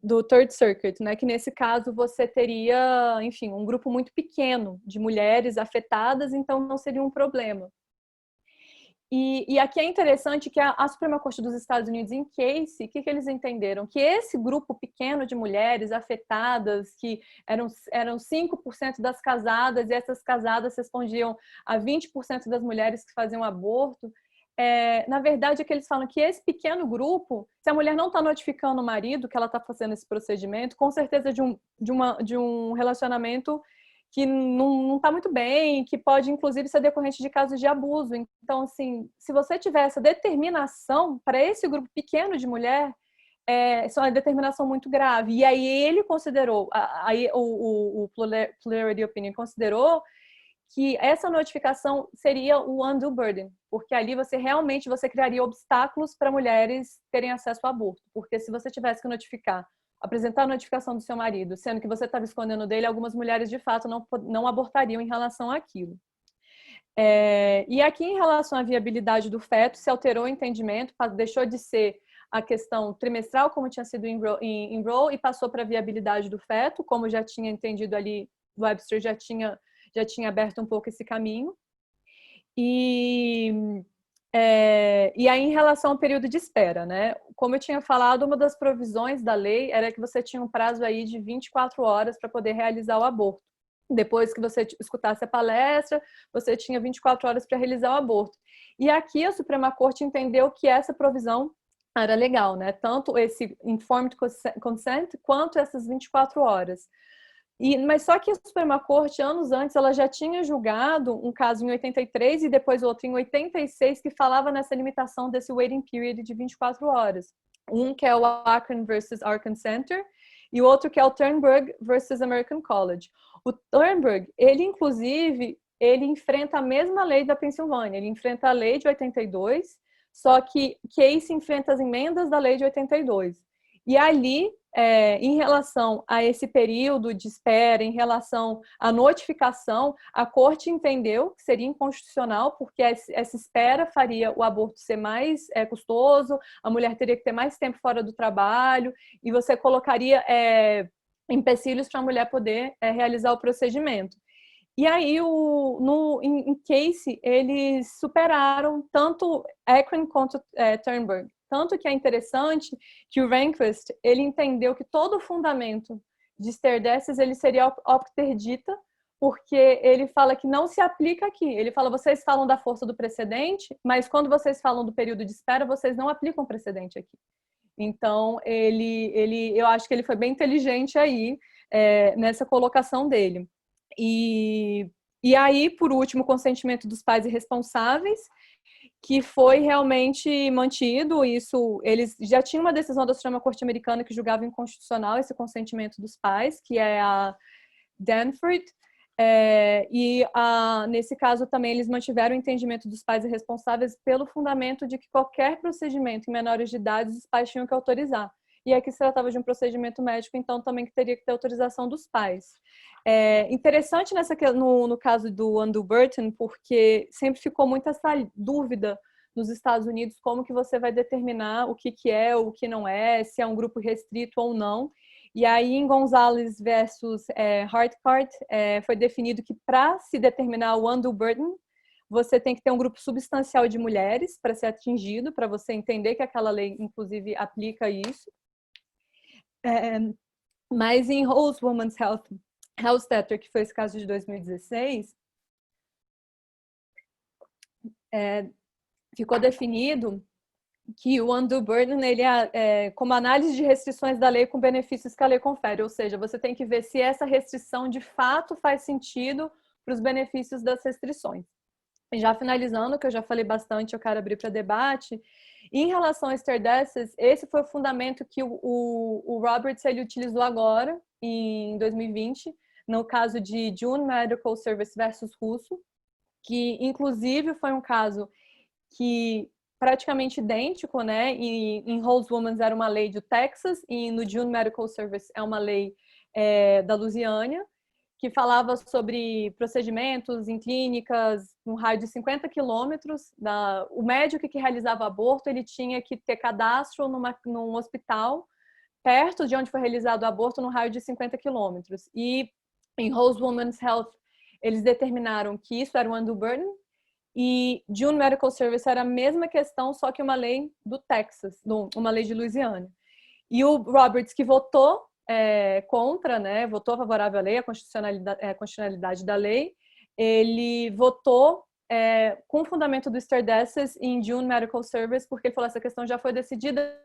do Third Circuit, né, que nesse caso você teria, enfim, um grupo muito pequeno de mulheres afetadas, então não seria um problema. E aqui é interessante que a Suprema Corte dos Estados Unidos, em Casey, o que eles entenderam? Que esse grupo pequeno de mulheres afetadas, que eram 5% das casadas, e essas casadas respondiam a 20% das mulheres que faziam aborto, na verdade, é que eles falam que esse pequeno grupo, se a mulher não está notificando o marido que ela está fazendo esse procedimento, com certeza de um relacionamento que não está muito bem, que pode, inclusive, ser decorrente de casos de abuso. Então, assim, se você tiver essa determinação para esse grupo pequeno de mulher, isso é uma determinação muito grave. E aí ele considerou, aí o Plurality Opinion considerou que essa notificação seria o undue burden, porque ali você criaria obstáculos para mulheres terem acesso ao aborto, porque se você tivesse que notificar apresentar a notificação do seu marido, sendo que você estava escondendo dele, algumas mulheres de fato não abortariam em relação àquilo. E aqui, em relação à viabilidade do feto, se alterou o entendimento, deixou de ser a questão trimestral, como tinha sido em Roe, e passou para a viabilidade do feto, como já tinha entendido ali, Webster já tinha aberto um pouco esse caminho. E aí, em relação ao período de espera, né? Como eu tinha falado, uma das provisões da lei era que você tinha um prazo aí de 24 horas para poder realizar o aborto. Depois que você escutasse a palestra, você tinha 24 horas para realizar o aborto. E aqui a Suprema Corte entendeu que essa provisão era legal, né? Tanto esse informed consent quanto essas 24 horas. Mas só que a Suprema Corte, anos antes, ela já tinha julgado um caso em 83 e depois outro em 86 que falava nessa limitação desse waiting period de 24 horas. Um que é o Akron versus Arkan Center e o outro que é o Turnberg versus American College. O Turnberg, ele inclusive, ele enfrenta a mesma lei da Pensilvânia, ele enfrenta a lei de 82, só que Casey enfrenta as emendas da lei de 82. E ali, em relação a esse período de espera, em relação à notificação, a Corte entendeu que seria inconstitucional, porque essa espera faria o aborto ser mais custoso, a mulher teria que ter mais tempo fora do trabalho, e você colocaria empecilhos para a mulher poder realizar o procedimento. E aí, em Casey, eles superaram tanto Akron quanto Turnberg. Tanto que é interessante que o Rehnquist, ele entendeu que todo o fundamento de Sterdesses, ele seria opterdita, porque ele fala que não se aplica aqui. Ele fala, vocês falam da força do precedente, mas quando vocês falam do período de espera, vocês não aplicam precedente aqui. Então, eu acho que ele foi bem inteligente aí nessa colocação dele. E aí, por último, o consentimento dos pais irresponsáveis, que foi realmente mantido. Isso, eles já tinham uma decisão da Suprema Corte Americana que julgava inconstitucional esse consentimento dos pais, que é a Danforth, nesse caso também eles mantiveram o entendimento dos pais irresponsáveis pelo fundamento de que qualquer procedimento em menores de idade os pais tinham que autorizar. E aqui se tratava de um procedimento médico, então também que teria que ter autorização dos pais. Interessante no caso do Undue Burden, porque sempre ficou muito essa dúvida nos Estados Unidos como que você vai determinar o que é, o que não é, se é um grupo restrito ou não. E aí, em Gonzalez versus Hartcart, foi definido que para se determinar o Undue Burden, você tem que ter um grupo substancial de mulheres para ser atingido, para você entender que aquela lei, inclusive, aplica isso. Mas em Rose Women's Hellstetter, que foi esse caso de 2016, ficou definido que o Undue Burden, ele como análise de restrições da lei com benefícios que a lei confere, ou seja, você tem que ver se essa restrição de fato faz sentido para os benefícios das restrições. E já finalizando, que eu já falei bastante, eu quero abrir para debate. Em relação a Sterdesses, esse foi o fundamento que o Roberts ele utilizou agora, em 2020, no caso de June Medical Service versus Russo, que inclusive foi um caso que praticamente idêntico, né? E em Rose Women's era uma lei do Texas e no June Medical Service é uma lei da Louisiana, que falava sobre procedimentos em clínicas no raio de 50 quilômetros. O médico que realizava aborto, ele tinha que ter cadastro num hospital perto de onde foi realizado o aborto no raio de 50 quilômetros. E em Rose Women's Health, eles determinaram que isso era um undue burden, e June Medical Service era a mesma questão, só que uma lei do Texas, uma lei de Louisiana. E o Roberts, que votou contra, né, votou favorável à lei, a constitucionalidade da lei, ele votou com o fundamento do Sterdesses em June Medical Service, porque ele falou que essa questão já foi decidida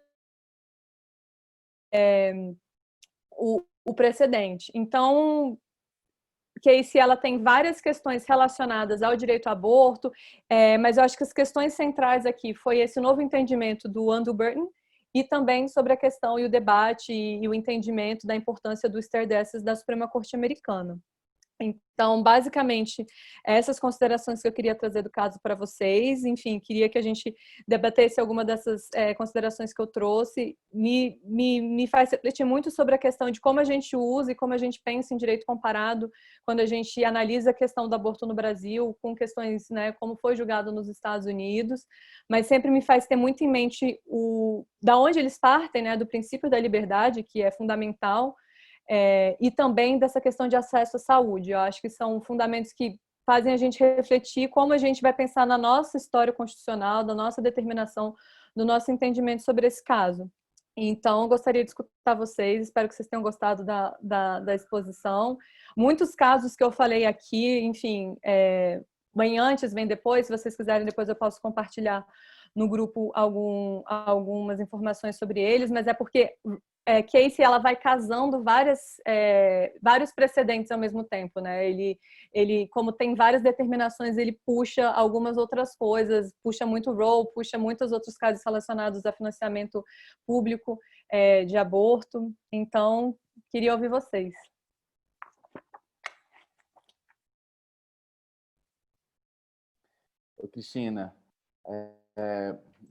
o precedente. Então, Casey, ela tem várias questões relacionadas ao direito ao aborto, mas eu acho que as questões centrais aqui foi esse novo entendimento do undue burden e também sobre a questão e o debate e o entendimento da importância do Sterdesses da Suprema Corte Americana. Então, basicamente, essas considerações que eu queria trazer do caso para vocês. Enfim, queria que a gente debatesse alguma dessas considerações que eu trouxe. Me faz refletir muito sobre a questão de como a gente usa e como a gente pensa em direito comparado quando a gente analisa a questão do aborto no Brasil, com questões, né, como foi julgado nos Estados Unidos, mas sempre me faz ter muito em mente da onde eles partem, né, do princípio da liberdade, que é fundamental, e também dessa questão de acesso à saúde. Eu acho que são fundamentos que fazem a gente refletir como a gente vai pensar na nossa história constitucional, da nossa determinação, do nosso entendimento sobre esse caso. Então, eu gostaria de escutar vocês, espero que vocês tenham gostado da exposição. Muitos casos que eu falei aqui, enfim, vem antes, vem depois, se vocês quiserem, depois eu posso compartilhar no grupo algumas informações sobre eles, mas é porque Casey, ela vai casando vários precedentes ao mesmo tempo, né? Ele, como tem várias determinações, ele puxa algumas outras coisas, puxa muito Roe, puxa muitos outros casos relacionados a financiamento público de aborto. Então, queria ouvir vocês. Oi, Cristina.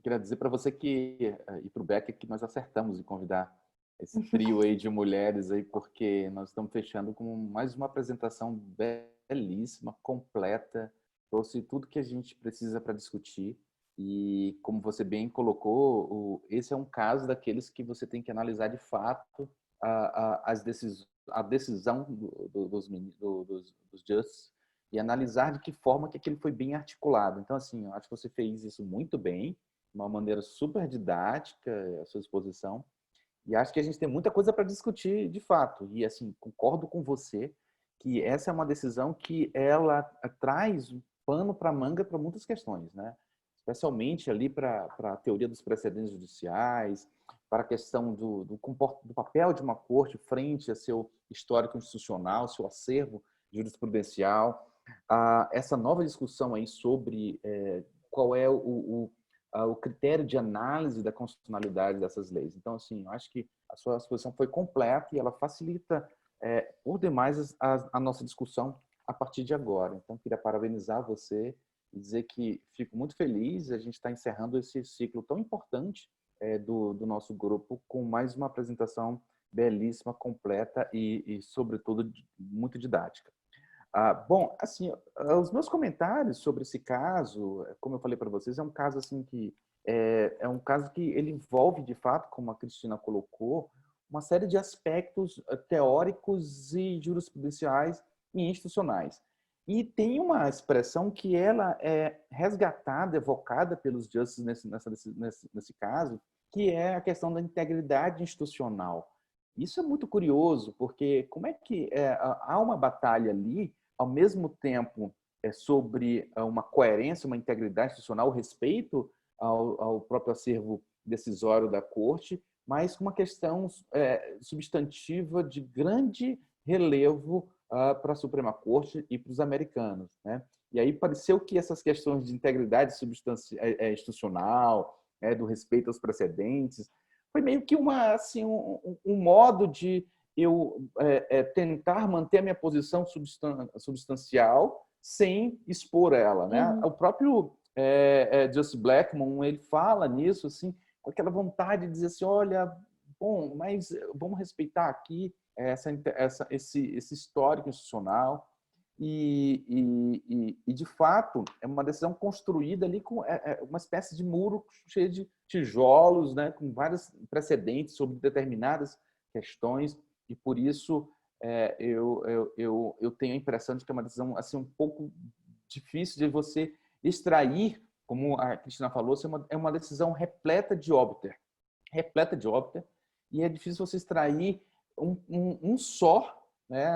Queria dizer para você e para o Becker que nós acertamos em convidar esse trio aí de mulheres aí, porque nós estamos fechando com mais uma apresentação belíssima, completa, trouxe tudo que a gente precisa para discutir. E como você bem colocou, esse é um caso daqueles que você tem que analisar de fato a decisão dos justices e analisar de que forma que aquilo foi bem articulado. Então, assim, eu acho que você fez isso muito bem, de uma maneira super didática, a sua exposição. E acho que a gente tem muita coisa para discutir, de fato. E, assim, concordo com você que essa é uma decisão que ela traz um pano para manga para muitas questões, né? Especialmente ali para a teoria dos precedentes judiciais, para a questão do papel de uma corte frente a seu histórico institucional, seu acervo jurisprudencial. Essa nova discussão aí sobre qual é o critério de análise da constitucionalidade dessas leis. Então, assim, eu acho que a sua exposição foi completa e ela facilita por demais a nossa discussão a partir de agora. Então, queria parabenizar você e dizer que fico muito feliz. A gente está encerrando esse ciclo tão importante do nosso grupo com mais uma apresentação belíssima, completa e sobretudo, muito didática. Bom, assim, os meus comentários sobre esse caso, como eu falei para vocês, é um caso assim que um caso que ele envolve, de fato, como a Cristina colocou, uma série de aspectos teóricos e jurisprudenciais e institucionais. E tem uma expressão que ela é resgatada, evocada pelos justices nesse caso, que é a questão da integridade institucional. Isso é muito curioso, porque como é que há uma batalha ali, ao mesmo tempo sobre uma coerência, uma integridade institucional, o respeito ao próprio acervo decisório da Corte, mas com uma questão substantiva de grande relevo para a Suprema Corte e para os americanos, né? E aí pareceu que essas questões de integridade institucional, do respeito aos precedentes, foi meio que um modo de eu tentar manter a minha posição substancial sem expor ela, né? Uhum. O próprio Justice Blackmun, ele fala nisso assim, com aquela vontade de dizer assim, olha, bom, mas vamos respeitar aqui esse histórico institucional e de fato é uma decisão construída ali com uma espécie de muro cheio de tijolos, né, com vários precedentes sobre determinadas questões e por isso eu tenho a impressão de que é uma decisão assim um pouco difícil de você extrair, como a Cristina falou, é uma decisão repleta de óbiter, e é difícil você extrair um só, né,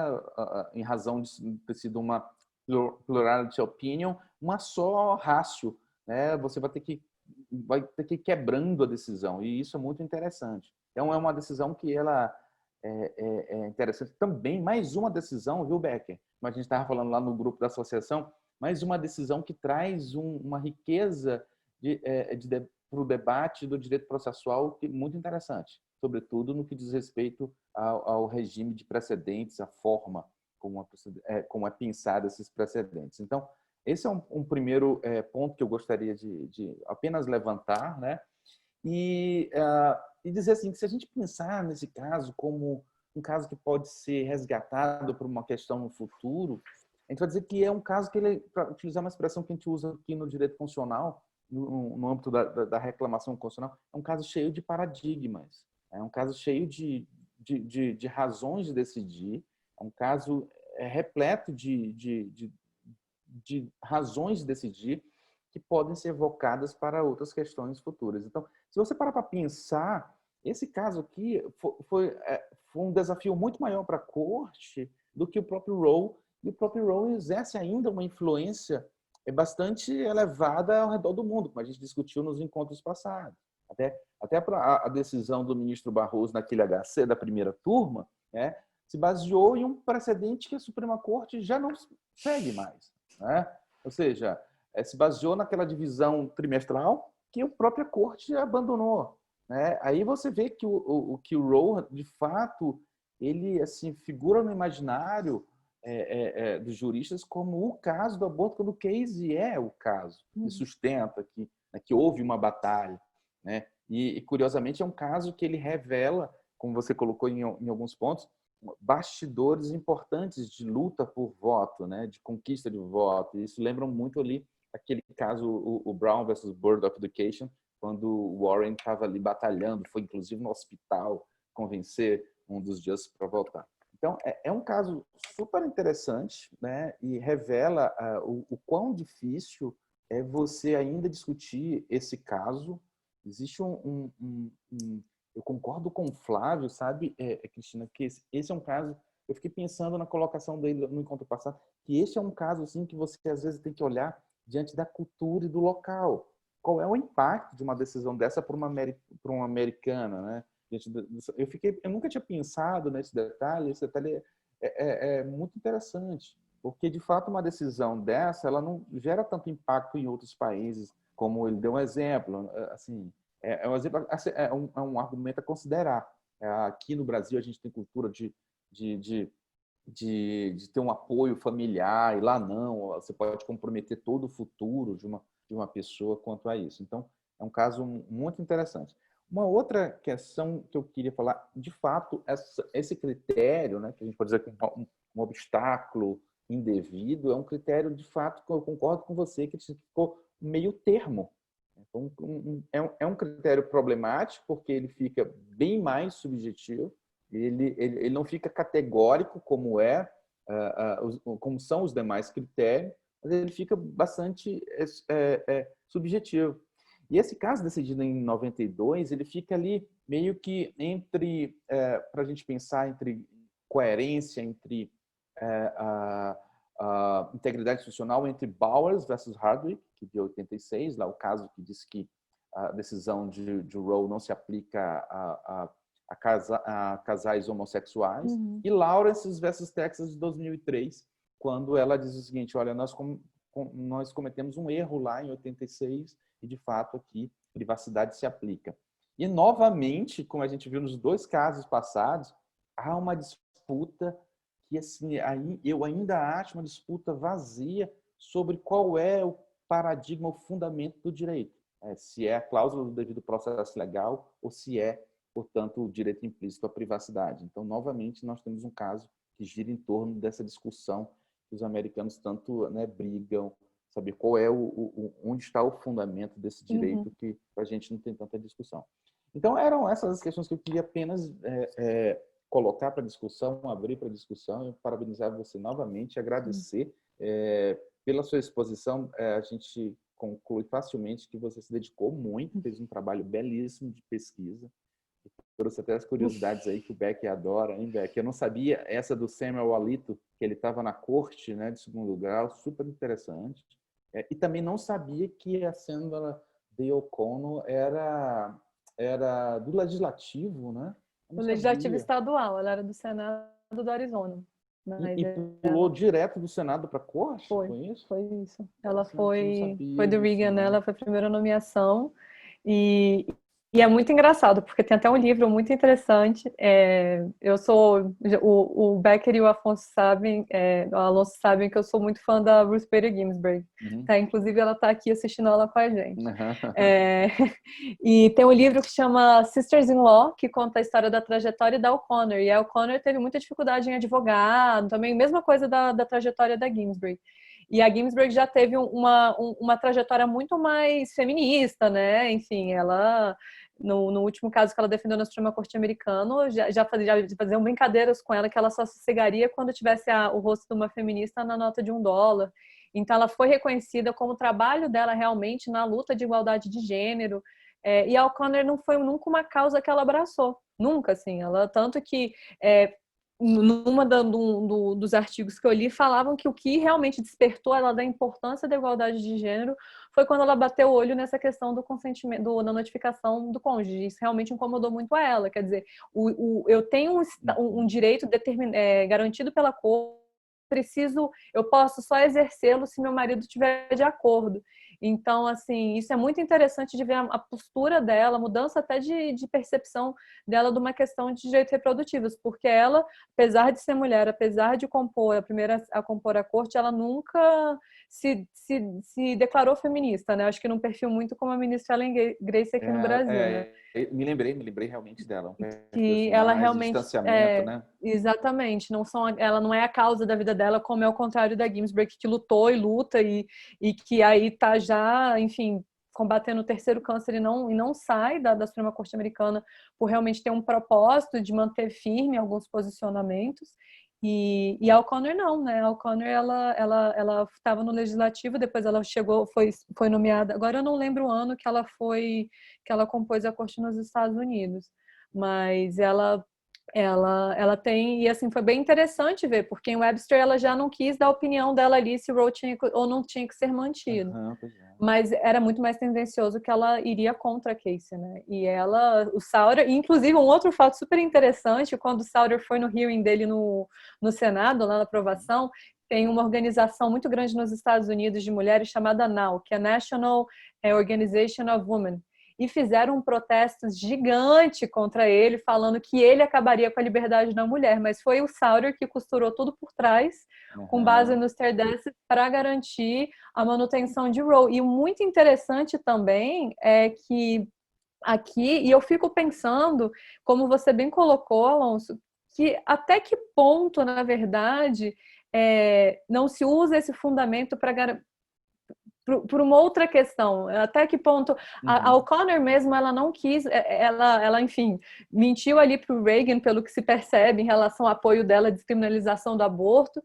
em razão de ter sido uma plurality opinion, uma só ratio, né? Você vai ter que ir quebrando a decisão e isso é muito interessante. Então é uma decisão que ela é interessante também, mais uma decisão, viu, Becker? Como a gente estava falando lá no grupo da associação, mais uma decisão que traz uma riqueza para o debate do direito processual que muito interessante, sobretudo no que diz respeito ao regime de precedentes, a forma como é pensado esses precedentes. Então, esse é um primeiro ponto que eu gostaria de apenas levantar, né? E dizer assim, que se a gente pensar nesse caso como um caso que pode ser resgatado por uma questão no futuro, a gente vai dizer que é um caso que ele, para utilizar uma expressão que a gente usa aqui no direito constitucional, no âmbito da reclamação constitucional, é um caso cheio de paradigmas, é um caso cheio de razões de decidir, é um caso repleto de razões de decidir que podem ser evocadas para outras questões futuras. Então, se você parar para pensar, esse caso aqui foi um desafio muito maior para a corte do que o próprio Roe, e o próprio Roe exerce ainda uma influência bastante elevada ao redor do mundo, como a gente discutiu nos encontros passados. Até a decisão do ministro Barroso naquele HC da primeira turma, né, se baseou em um precedente que a Suprema Corte já não segue mais, né? Ou seja, se baseou naquela divisão trimestral que a própria Corte abandonou, né? Aí você vê que o Roe, de fato, ele assim figura no imaginário dos juristas como o caso do aborto, quando o case é o caso, que sustenta que houve uma batalha, né? E curiosamente é um caso que ele revela, como você colocou em alguns pontos, bastidores importantes de luta por voto, né? De conquista de voto. E isso lembra muito ali aquele caso, o Brown versus Board of Education, quando o Warren estava ali batalhando, foi inclusive no hospital convencer um dos juízes para votar. Então, é um caso super interessante, né? E revela o quão difícil é você ainda discutir esse caso. Existe eu concordo com o Flávio, sabe, Cristina, que esse é um caso, eu fiquei pensando na colocação dele no encontro passado, que esse é um caso assim, que você às vezes tem que olhar diante da cultura e do local. Qual é o impacto de uma decisão dessa para uma americana, né? Eu nunca tinha pensado nesse detalhe, esse detalhe é muito interessante, porque de fato uma decisão dessa, ela não gera tanto impacto em outros países, como ele deu um exemplo, assim, é um argumento a considerar. Aqui no Brasil a gente tem cultura de ter um apoio familiar, e lá não, você pode comprometer todo o futuro de uma pessoa quanto a isso. Então, é um caso muito interessante. Uma outra questão que eu queria falar, de fato, esse critério, né, que a gente pode dizer que um obstáculo indevido, é um critério, de fato, que eu concordo com você, que ficou meio termo. Então, é um critério problemático, porque ele fica bem mais subjetivo, ele não fica categórico como são os demais critérios, mas ele fica bastante subjetivo. E esse caso decidido em 92, ele fica ali meio que entre, para a gente pensar, entre coerência, entre a integridade institucional, entre Bowers versus Hardwick, que de 86, lá o caso que diz que a decisão de Roe não se aplica a casais homossexuais, e Lawrence versus Texas de 2003, quando ela diz o seguinte: olha, nós cometemos um erro lá em 86 e, de fato, aqui privacidade se aplica. E, novamente, como a gente viu nos dois casos passados, há uma disputa que, assim, eu ainda acho uma disputa vazia sobre qual é o paradigma, o fundamento do direito. Se é a cláusula do devido processo legal ou se é, portanto, o direito implícito à privacidade. Então, novamente, nós temos um caso que gira em torno dessa discussão que os americanos tanto, né, brigam, saber qual é onde está o fundamento desse direito, que a gente não tem tanta discussão. Então, eram essas as questões que eu queria apenas colocar para discussão, abrir para discussão. Eu parabenizar você novamente, agradecer pela sua exposição. A gente conclui facilmente que você se dedicou muito, fez um trabalho belíssimo de pesquisa. Trouxe até as curiosidades aí que o Beck adora, hein, Beck? Eu não sabia essa do Samuel Alito, que ele estava na corte, né, de segundo grau, super interessante. E também não sabia que a Sandra Day O'Connor era do Legislativo, né? Do Legislativo Estadual, ela era do Senado do Arizona. E pulou direto do Senado para a corte? Foi isso? Foi isso. Ela foi do disso, Reagan, né? Ela foi a primeira nomeação. E E é muito engraçado, porque tem até um livro muito interessante. O Becker e o Afonso sabem, o Alonso sabem que eu sou muito fã da Ruth Bader Ginsburg. Uhum. Tá? Inclusive, ela está aqui assistindo aula com a gente. É, e tem um livro que chama Sisters-in-Law, que conta a história da trajetória da O'Connor. E a O'Connor teve muita dificuldade em advogar, também mesma coisa da trajetória da Ginsburg. E a Ginsburg já teve uma trajetória muito mais feminista, né? Enfim, ela no último caso que ela defendeu na Suprema Corte americana, já faziam brincadeiras com ela que ela só sossegaria quando tivesse o rosto de uma feminista na nota de $1. Então, ela foi reconhecida como o trabalho dela realmente na luta de igualdade de gênero. E a O'Connor não foi nunca uma causa que ela abraçou. Nunca, assim. Ela, tanto que numa dos artigos que eu li, falavam que o que realmente despertou ela da importância da igualdade de gênero foi quando ela bateu o olho nessa questão do consentimento, da notificação do cônjuge. Isso realmente incomodou muito a ela. Quer dizer, eu tenho um direito garantido pela Corte, eu posso só exercê-lo se meu marido estiver de acordo. Então, assim, isso é muito interessante de ver a postura dela, a mudança até de percepção dela de uma questão de direitos reprodutivos, porque ela, apesar de ser mulher, apesar de a primeira a compor a corte, ela nunca se declarou feminista, né? Acho que num perfil muito como a ministra Ellen Grace aqui no Brasil, né? Me lembrei realmente dela. Um perfil Que assim, ela mais de realmente distanciamento, né? exatamente, ela não é a causa da vida dela, como é o contrário da Ginsburg, que lutou e luta e que aí tá já, enfim, combatendo o terceiro câncer e não sai da Suprema Corte Americana por realmente ter um propósito de manter firme alguns posicionamentos. E a O'Connor não, né? A O'Connor ela estava no legislativo, depois ela foi nomeada. Agora eu não lembro o ano que ela compôs a corte nos Estados Unidos, mas ela tem, e assim, foi bem interessante ver, porque em Webster ela já não quis dar a opinião dela ali se o Roe tinha ou não tinha que ser mantido. Pois é. Mas era muito mais tendencioso que ela iria contra a Casey, né? E o Sauder, inclusive um outro fato super interessante, quando o Sauder foi no hearing dele no Senado, lá na aprovação, tem uma organização muito grande nos Estados Unidos de mulheres chamada NOW, que é National Organization of Women, e fizeram um protesto gigante contra ele, falando que ele acabaria com a liberdade da mulher, mas foi o Sauder que costurou tudo por trás, com base nos Terdences, para garantir a manutenção de Roe. E o muito interessante também é que aqui, e eu fico pensando, como você bem colocou, Alonso, que até que ponto, na verdade, não se usa esse fundamento para por uma outra questão, até que ponto a O'Connor mesmo, ela não quis, ela enfim, mentiu ali para o Reagan, pelo que se percebe em relação ao apoio dela à descriminalização do aborto,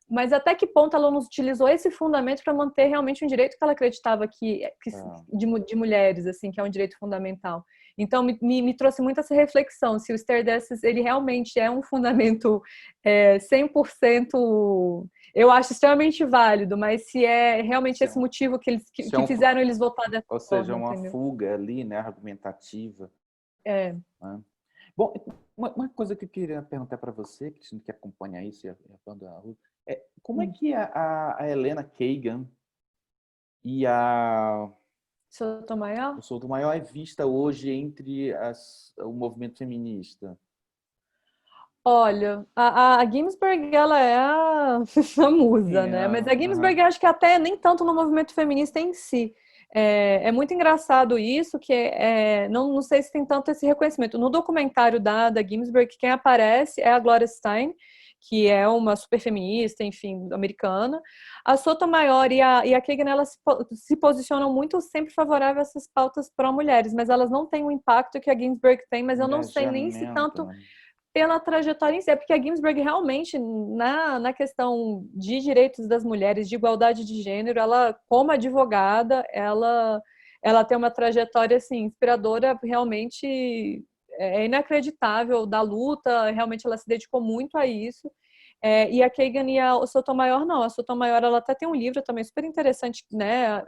mas até que ponto ela não utilizou esse fundamento para manter realmente um direito que ela acreditava de mulheres, assim, que é um direito fundamental. Então, me trouxe muito essa reflexão, se o stare decisis, ele realmente é um fundamento 100%, eu acho extremamente válido, mas se é realmente esse motivo que fizeram eles votar dessa forma. Ou seja, uma entendeu? fuga ali, né, argumentativa. É. Né? Bom, uma coisa que eu queria perguntar para você, que acompanha isso, como é que a Helena Kagan e o Sotomayor é vista hoje entre o movimento feminista? Olha, a Ginsburg, ela é a musa, né? Mas a Ginsburg, acho que até nem tanto no movimento feminista em si. É muito engraçado isso, que não sei se tem tanto esse reconhecimento. No documentário da Ginsburg, quem aparece é a Gloria Steinem, que é uma super feminista, enfim, americana. A Sotomayor e a Kagan, elas se posicionam muito sempre favoráveis a essas pautas pró-mulheres, mas elas não têm o impacto que a Ginsburg tem, mas eu não sei nem se tanto pela trajetória em si, porque a Ginsburg realmente, na questão de direitos das mulheres, de igualdade de gênero, ela, como advogada, ela tem uma trajetória, assim, inspiradora, realmente inacreditável da luta, realmente ela se dedicou muito a isso. E a Kagan e a Sotomayor não. A Sotomayor, ela até tem um livro também super interessante, né,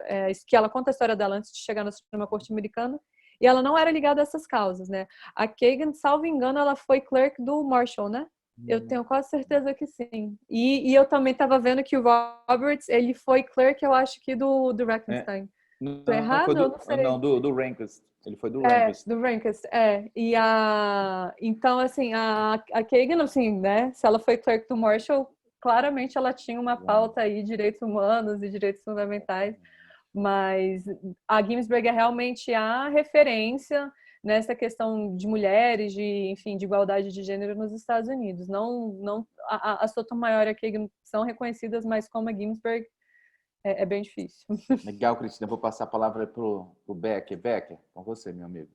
que ela conta a história dela antes de chegar na Suprema Corte Americana, e ela não era ligada a essas causas, né? A Kagan, salvo engano, ela foi clerk do Marshall, né? Eu tenho quase certeza que sim. E eu também estava vendo que o Roberts, ele foi clerk, eu acho que do Recklinstein. Tô errado? Eu não sei. Não, do Rehnquist. Ele foi do Rankist. Do Rankist, então, assim, a Kagan, assim, né, se ela foi clerk do Marshall, claramente ela tinha uma pauta aí, direitos humanos e direitos fundamentais, mas a Ginsburg é realmente a referência nessa questão de mulheres, enfim, de igualdade de gênero nos Estados Unidos. Não, a Sotomayor e a Kagan são reconhecidas, mas como a Ginsburg é bem difícil. Legal, Cristina. Vou passar a palavra para o Becker. Becker, com você, meu amigo.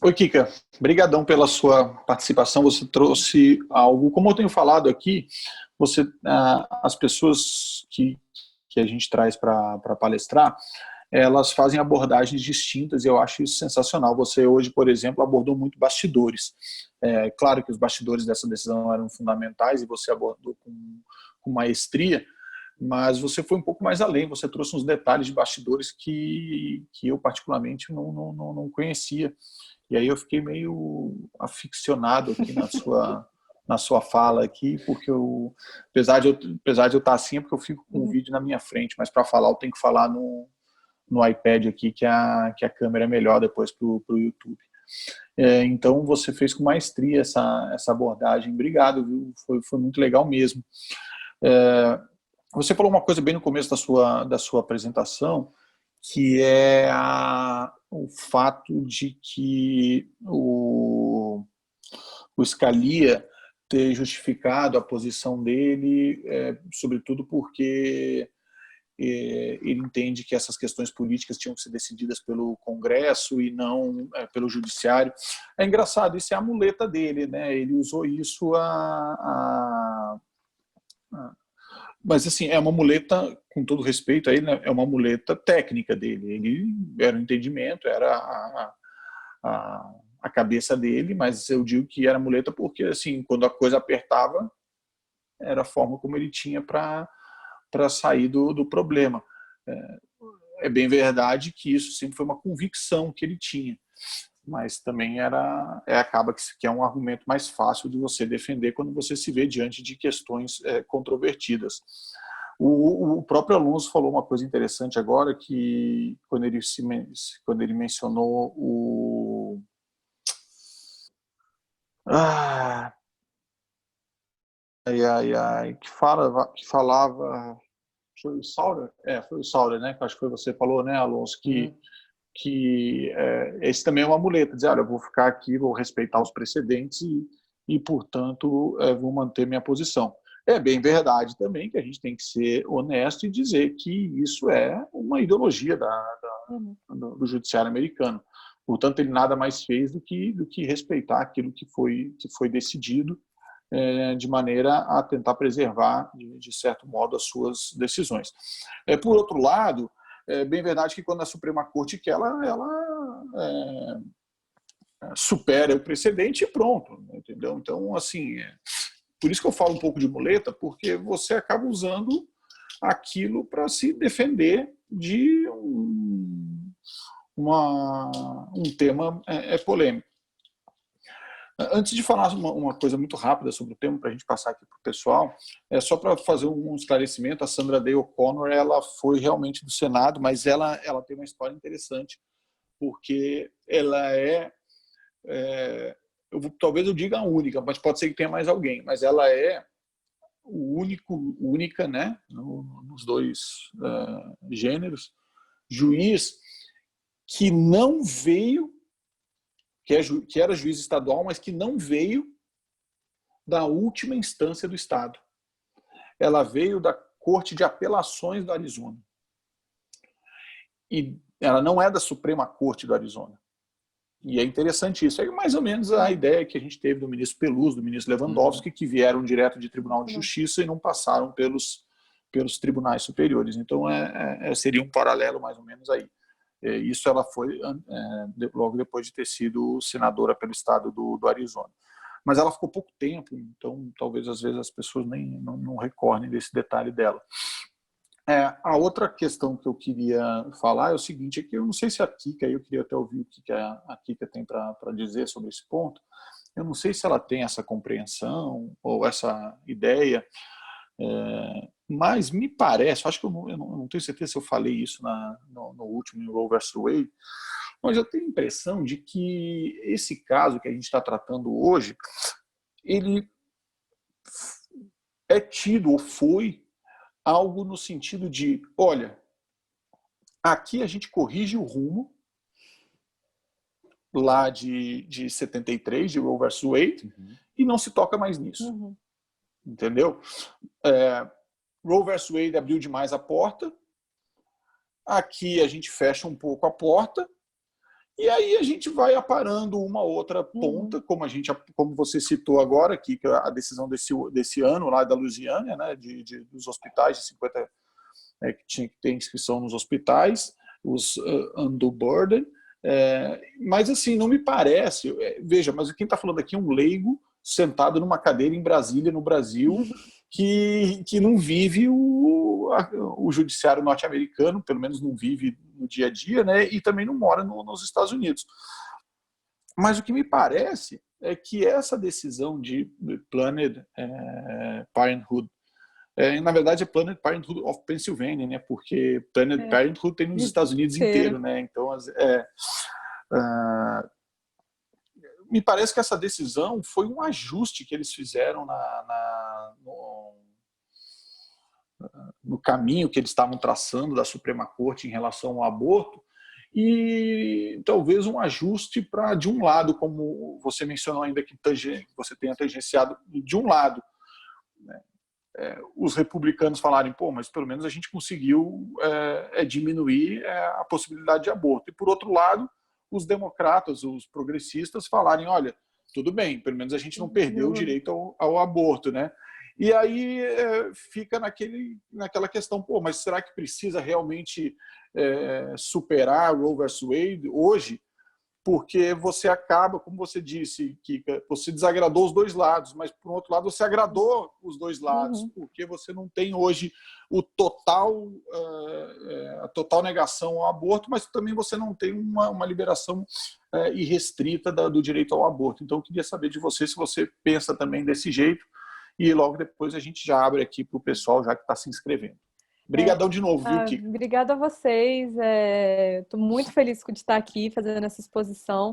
Oi, Kika. Obrigadão pela sua participação. Você trouxe algo, como eu tenho falado aqui, as pessoas que a gente traz para palestrar, elas fazem abordagens distintas e eu acho isso sensacional. Você hoje, por exemplo, abordou muito bastidores. Claro que os bastidores dessa decisão eram fundamentais e você abordou com maestria, mas você foi um pouco mais além, você trouxe uns detalhes de bastidores que eu particularmente não conhecia. E aí eu fiquei meio aficionado aqui na sua fala aqui, porque apesar de eu estar assim, é porque eu fico com o vídeo na minha frente, mas para falar eu tenho que falar no iPad aqui, que a câmera é melhor depois para o YouTube. Então você fez com maestria essa abordagem. Obrigado, viu? Foi muito legal mesmo. Você falou uma coisa bem no começo da sua apresentação, que é o fato de que o Scalia ter justificado a posição dele, sobretudo porque ele entende que essas questões políticas tinham que ser decididas pelo Congresso e não pelo Judiciário. É engraçado, isso é a muleta dele, né? Ele usou isso mas, assim, é uma muleta, com todo respeito a ele, né, é uma muleta técnica dele. Ele era um entendimento, era a cabeça dele, mas eu digo que era muleta porque, assim, quando a coisa apertava, era a forma como ele tinha para sair do problema. É bem verdade que isso sempre foi uma convicção que ele tinha, mas também acaba que é um argumento mais fácil de você defender quando você se vê diante de questões controvertidas. O próprio Alonso falou uma coisa interessante agora, que quando ele mencionou que falava foi o Sauer? Foi o Sauer, né? Que acho que foi você que falou, né, Alonso, que esse também é uma muleta, dizer, olha, eu vou ficar aqui, vou respeitar os precedentes e portanto, vou manter minha posição. É bem verdade também que a gente tem que ser honesto e dizer que isso é uma ideologia do judiciário americano. Portanto, ele nada mais fez do que respeitar aquilo que foi decidido, de maneira a tentar preservar, de certo modo, as suas decisões. Por outro lado, é bem verdade que quando a Suprema Corte quer, ela supera o precedente e pronto, entendeu? Então, assim, por isso que eu falo um pouco de muleta, porque você acaba usando aquilo para se defender de um tema polêmico. Antes de falar uma coisa muito rápida sobre o tema, para a gente passar aqui para o pessoal, só para fazer um esclarecimento, a Sandra Day O'Connor, ela foi realmente do Senado, mas ela tem uma história interessante, porque ela talvez eu diga a única, mas pode ser que tenha mais alguém, mas ela é única, né, nos dois gêneros, juiz que não veio, que era juiz estadual, mas que não veio da última instância do Estado. Ela veio da Corte de Apelações do Arizona. E ela não é da Suprema Corte do Arizona. E é interessante isso. É mais ou menos a ideia que a gente teve do ministro Pelosi, do ministro Lewandowski, que vieram direto de Tribunal de Justiça e não passaram pelos tribunais superiores. Então, seria um paralelo mais ou menos aí. Isso ela foi logo depois de ter sido senadora pelo estado do Arizona. Mas ela ficou pouco tempo, então talvez às vezes as pessoas não recordem desse detalhe dela. A outra questão que eu queria falar é o seguinte, é que eu não sei se a Kika, eu queria até ouvir o que a Kika tem para dizer sobre esse ponto, eu não sei se ela tem essa compreensão ou essa ideia Mas me parece, acho que eu não tenho certeza se eu falei isso no último, em Roe vs. Wade, mas eu tenho a impressão de que esse caso que a gente está tratando hoje, ele é tido ou foi algo no sentido de, olha, aqui a gente corrige o rumo lá de 73, de Roe vs. Wade, e não se toca mais nisso. Entendeu? Roe vs. Wade abriu demais a porta, aqui a gente fecha um pouco a porta, e aí a gente vai aparando uma outra ponta, como você citou agora, aqui, que é a decisão desse ano lá da Louisiana, né, dos hospitais, de 50, que tinha que ter inscrição nos hospitais, os undue burden, mas assim, não me parece, veja, mas quem está falando aqui é um leigo sentado numa cadeira em Brasília, no Brasil, que não vive o judiciário norte-americano, pelo menos não vive no dia a dia, né, e também não mora nos Estados Unidos. Mas o que me parece é que essa decisão de Planned Parenthood, na verdade é Planned Parenthood of Pennsylvania, né, porque Planned Parenthood tem nos Estados Unidos inteiro, né, então me parece que essa decisão foi um ajuste que eles fizeram no caminho que eles estavam traçando da Suprema Corte em relação ao aborto, e talvez um ajuste para, de um lado, como você mencionou ainda que você tenha tangenciado, de um lado, né, os republicanos falarem, pô, mas pelo menos a gente conseguiu diminuir a possibilidade de aborto, e por outro lado, os democratas, os progressistas falarem, olha, tudo bem, pelo menos a gente não perdeu o direito ao aborto, né? E aí fica naquela questão, pô, mas será que precisa realmente superar Roe vs. Wade hoje? Porque você acaba, como você disse, Kika, você desagradou os dois lados, mas, por outro lado, você agradou os dois lados, porque você não tem hoje a total negação ao aborto, mas também você não tem uma liberação irrestrita do direito ao aborto. Então, eu queria saber de você se você pensa também desse jeito, e logo depois a gente já abre aqui para o pessoal já que está se inscrevendo. Obrigadão de novo, viu, Kika? Obrigada a vocês. Estou muito feliz de estar aqui fazendo essa exposição.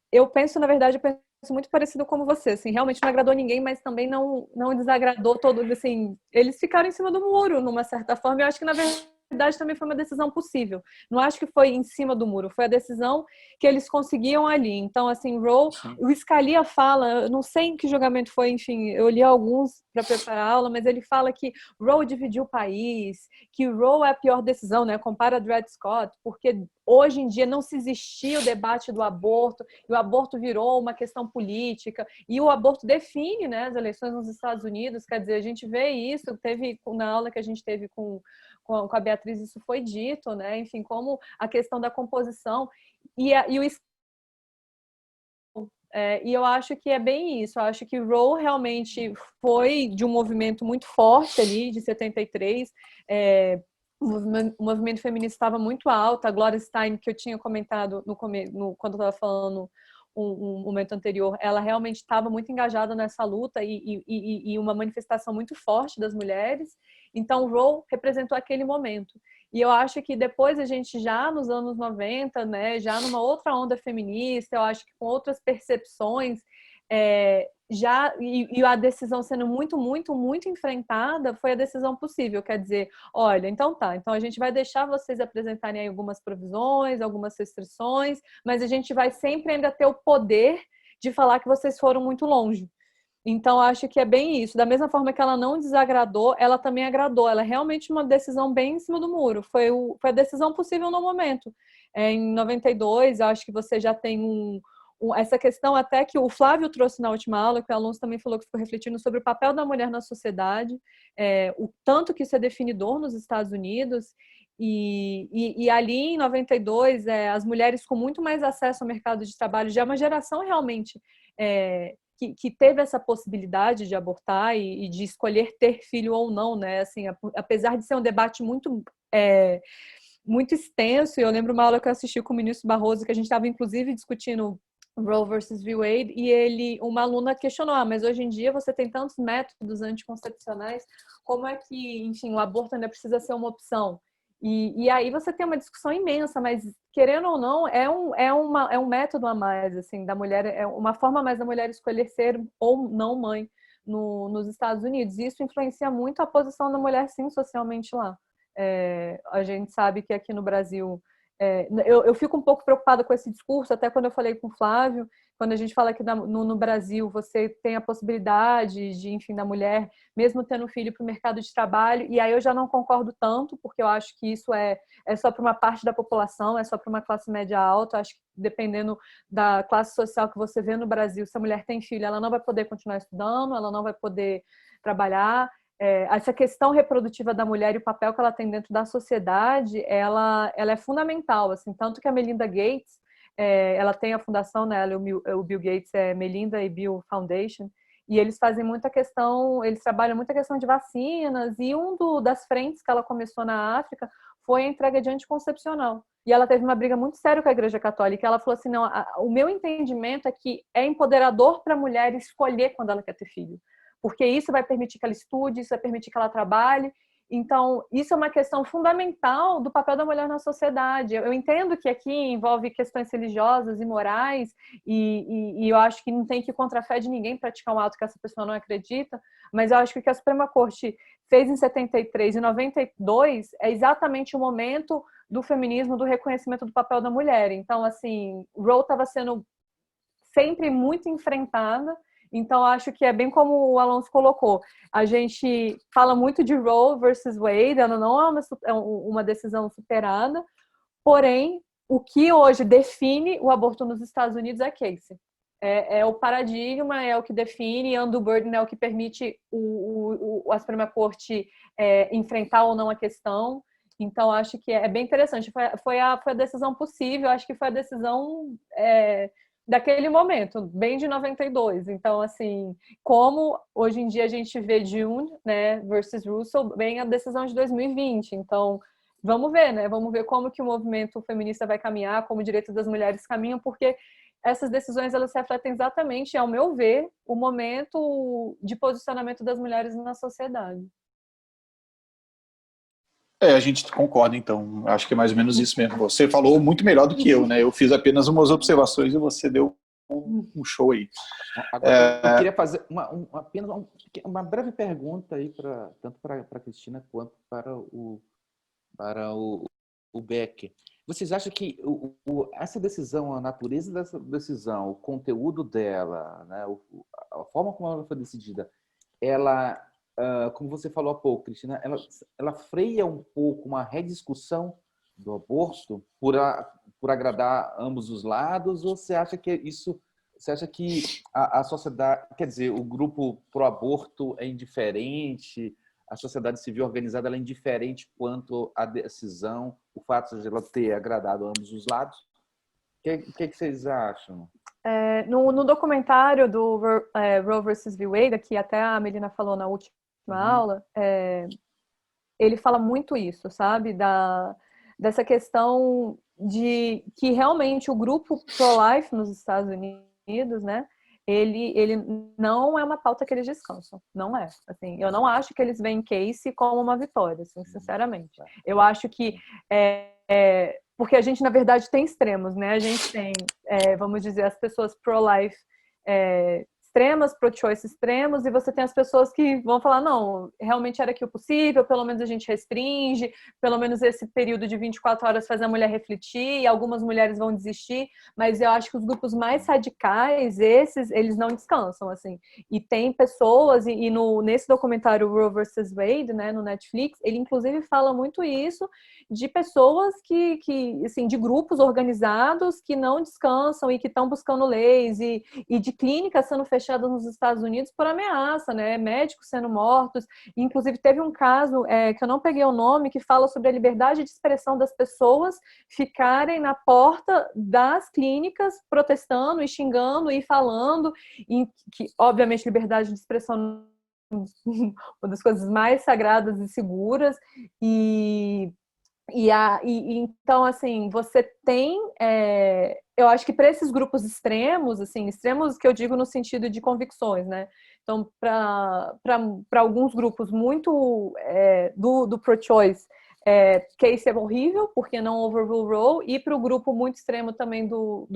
Eu penso, na verdade, muito parecido como você. Assim, realmente não agradou ninguém, mas também não desagradou todo. Assim, eles ficaram em cima do muro, numa certa forma. Eu acho que, na verdade, também foi uma decisão possível. Não acho que foi em cima do muro, foi a decisão que eles conseguiam ali. Então, assim, Roe, o Scalia fala, eu não sei em que julgamento foi, enfim, eu li alguns para preparar a aula, mas ele fala que Roe dividiu o país, que Roe é a pior decisão, né? Compara a Dred Scott, porque hoje em dia não se existia o debate do aborto, e o aborto virou uma questão política, e o aborto define, né, as eleições nos Estados Unidos. Quer dizer, a gente vê isso, teve na aula que a gente teve com a Beatriz, isso foi dito, né? Enfim, como a questão da composição e eu acho que é bem isso. Eu acho que Roe realmente foi de um movimento muito forte ali, de 73. O movimento feminista estava muito alto. A Gloria Steinem, que eu tinha comentado quando eu estava falando um momento anterior, ela realmente estava muito engajada nessa luta e uma manifestação muito forte das mulheres. Então, Roe representou aquele momento. E eu acho que depois a gente já nos anos 90, né, já numa outra onda feminista, eu acho que com outras percepções, e a decisão sendo muito, muito, muito enfrentada, foi a decisão possível. Quer dizer, olha, então a gente vai deixar vocês apresentarem aí algumas provisões, algumas restrições, mas a gente vai sempre ainda ter o poder de falar que vocês foram muito longe. Então, acho que é bem isso. Da mesma forma que ela não desagradou, ela também agradou. Ela é realmente uma decisão bem em cima do muro. Foi a decisão possível no momento. Em 92, acho que você já tem essa questão até que o Flávio trouxe na última aula, que o Alonso também falou que ficou refletindo sobre o papel da mulher na sociedade, o tanto que isso é definidor nos Estados Unidos. E ali em 92, as mulheres com muito mais acesso ao mercado de trabalho, já é uma geração realmente que teve essa possibilidade de abortar e de escolher ter filho ou não, né? Assim, apesar de ser um debate muito muito extenso. Eu lembro uma aula que eu assisti com o ministro Barroso, que a gente estava inclusive discutindo Roe versus Wade, e uma aluna questionou, mas hoje em dia você tem tantos métodos anticoncepcionais, como é que, enfim, o aborto ainda precisa ser uma opção? E aí você tem uma discussão imensa, mas querendo ou não, é um método a mais, assim, da mulher, é uma forma a mais da mulher escolher ser ou não mãe nos Estados Unidos. E isso influencia muito a posição da mulher, sim, socialmente lá. A gente sabe que aqui no Brasil eu fico um pouco preocupada com esse discurso, até quando eu falei com o Flávio, quando a gente fala que no Brasil você tem a possibilidade de, enfim, da mulher, mesmo tendo filho, para o mercado de trabalho, e aí eu já não concordo tanto, porque eu acho que isso é só para uma parte da população, é só para uma classe média alta. Eu acho que dependendo da classe social que você vê no Brasil, se a mulher tem filho, ela não vai poder continuar estudando, ela não vai poder trabalhar. Essa questão reprodutiva da mulher e o papel que ela tem dentro da sociedade, ela é fundamental, assim, tanto que a Melinda Gates, ela tem a fundação, né, o Bill Gates é Melinda e Bill Foundation, e eles fazem muita questão, eles trabalham muita questão de vacinas, e das frentes que ela começou na África foi a entrega de anticoncepcional. E ela teve uma briga muito séria com a Igreja Católica. Ela falou assim, não, o meu entendimento é que é empoderador para a mulher escolher quando ela quer ter filho, porque isso vai permitir que ela estude, isso vai permitir que ela trabalhe. Então, isso é uma questão fundamental do papel da mulher na sociedade. Eu entendo que aqui envolve questões religiosas e morais, e eu acho que não tem que ir contra a fé de ninguém praticar um ato que essa pessoa não acredita, mas eu acho que o que a Suprema Corte fez em 73 e 92 é exatamente o momento do feminismo, do reconhecimento do papel da mulher. Então, assim, Roe estava sendo sempre muito enfrentada. Então, acho que é bem como o Alonso colocou. A gente fala muito de Roe versus Wade, ela não é uma decisão superada, porém, o que hoje define o aborto nos Estados Unidos é Casey. É o paradigma, é o que define, e undue burden é o que permite a Suprema Corte enfrentar ou não a questão. Então, acho que é bem interessante. Foi a decisão possível, acho que foi a decisão daquele momento, bem de 92. Então, assim, como hoje em dia a gente vê June, né, versus Russell, bem a decisão de 2020. Então, vamos ver, né? Vamos ver como que o movimento feminista vai caminhar, como os direitos das mulheres caminham, porque essas decisões, elas refletem exatamente, ao meu ver, o momento de posicionamento das mulheres na sociedade. A gente concorda, então. Acho que é mais ou menos isso mesmo. Você falou muito melhor do que eu, né? Eu fiz apenas umas observações e você deu um show aí. Agora, eu queria fazer apenas uma breve pergunta aí, tanto para a Cristina quanto para o Becker. Vocês acham que essa decisão, a natureza dessa decisão, o conteúdo dela, né, a forma como ela foi decidida, ela, como você falou há pouco, Cristina, ela freia um pouco uma rediscussão do aborto por agradar ambos os lados? Ou você acha que a sociedade, quer dizer, o grupo pró-aborto é indiferente, a sociedade civil organizada ela é indiferente quanto à decisão, o fato de ela ter agradado a ambos os lados? O que vocês acham? No documentário do Roe versus Wade, que até a Melina falou na última aula, ele fala muito isso, sabe? Dessa questão de que realmente o grupo pro-life nos Estados Unidos, né? Ele não é uma pauta que eles descansam, não é. Assim, eu não acho que eles veem Casey como uma vitória, assim, sinceramente. Eu acho que porque a gente, na verdade, tem extremos, né? A gente tem, vamos dizer, as pessoas pro-life extremas, pro-choice extremos, e você tem as pessoas que vão falar, não, realmente era aqui o possível, pelo menos a gente restringe, pelo menos esse período de 24 horas faz a mulher refletir, e algumas mulheres vão desistir, mas eu acho que os grupos mais radicais, eles não descansam, assim. E tem pessoas, nesse documentário Roe vs. Wade, né, no Netflix, ele inclusive fala muito isso, de pessoas que assim, de grupos organizados que não descansam e que estão buscando leis, e de clínicas sendo fechadas nos Estados Unidos por ameaça, né? Médicos sendo mortos. Inclusive, teve um caso que eu não peguei o nome, que fala sobre a liberdade de expressão das pessoas ficarem na porta das clínicas protestando e xingando e falando, e que, obviamente, liberdade de expressão uma das coisas mais sagradas e seguras, e Então, assim, você tem... eu acho que para esses grupos extremos, assim, extremos que eu digo no sentido de convicções, né? Então, para alguns grupos muito do pro-choice, case é horrível, porque não overrule Roe, e para o grupo muito extremo também do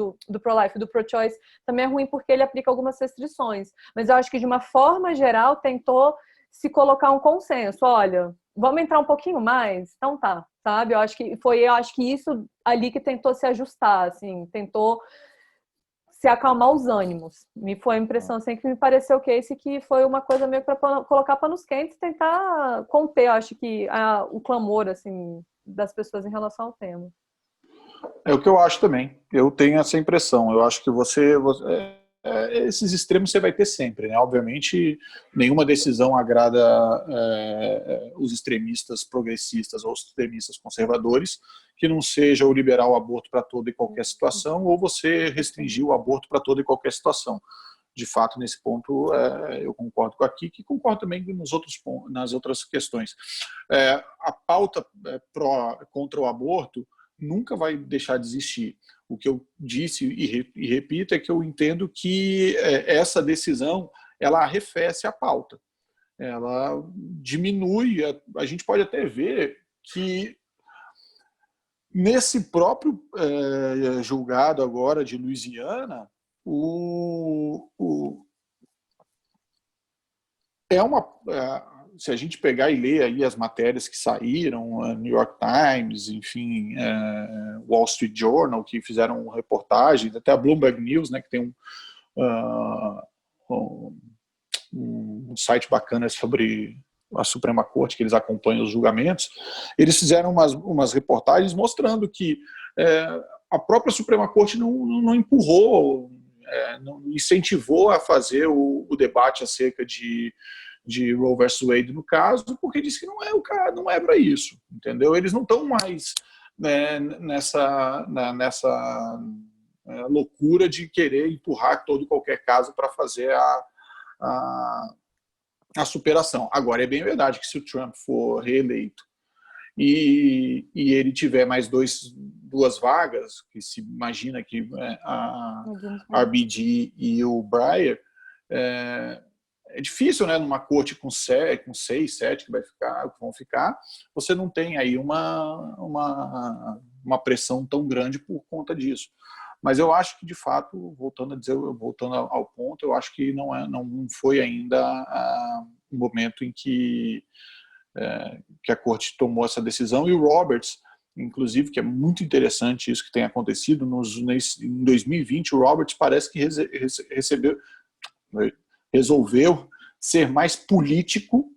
pro-life, do pro-choice, também é ruim porque ele aplica algumas restrições. Mas eu acho que, de uma forma geral, tentou se colocar um consenso. Olha, vamos entrar um pouquinho mais? Então tá, sabe? Eu acho que isso ali que tentou se ajustar, assim, tentou se acalmar os ânimos. Me foi a impressão assim, que me pareceu que foi uma coisa meio para colocar panos quentes e tentar conter, eu acho que o clamor assim das pessoas em relação ao tema. É o que eu acho também. Eu tenho essa impressão. Eu acho que esses extremos você vai ter sempre, né? Obviamente, nenhuma decisão agrada os extremistas progressistas ou os extremistas conservadores, que não seja o liberar o aborto para toda e qualquer situação, ou você restringir o aborto para toda e qualquer situação. De fato, nesse ponto, eu concordo com a Kiki e concordo também nas outras questões. A pauta contra o aborto nunca vai deixar de existir. O que eu disse e repito é que eu entendo que essa decisão ela arrefece a pauta. Ela diminui, a gente pode até ver que nesse próprio julgado agora de Louisiana, se a gente pegar e ler aí as matérias que saíram, New York Times, enfim, Wall Street Journal, que fizeram reportagens, até a Bloomberg News, né, que tem um site bacana sobre a Suprema Corte, que eles acompanham os julgamentos, eles fizeram umas reportagens mostrando que a própria Suprema Corte não empurrou, não incentivou a fazer o debate acerca de Roe versus Wade no caso, porque disse que não é para isso, entendeu? Eles não estão mais nessa loucura de querer empurrar todo e qualquer caso para fazer a superação. Agora, é bem verdade que se o Trump for reeleito e ele tiver mais duas vagas, que se imagina que a RBG e o Breyer, é difícil, né, numa corte com 6, 7 que vão ficar, você não tem aí uma pressão tão grande por conta disso. Mas eu acho que, de fato, voltando ao ponto, eu acho que não foi ainda o momento em que a corte tomou essa decisão. E o Roberts, inclusive, que é muito interessante isso que tem acontecido, em 2020, o Roberts parece que resolveu ser mais político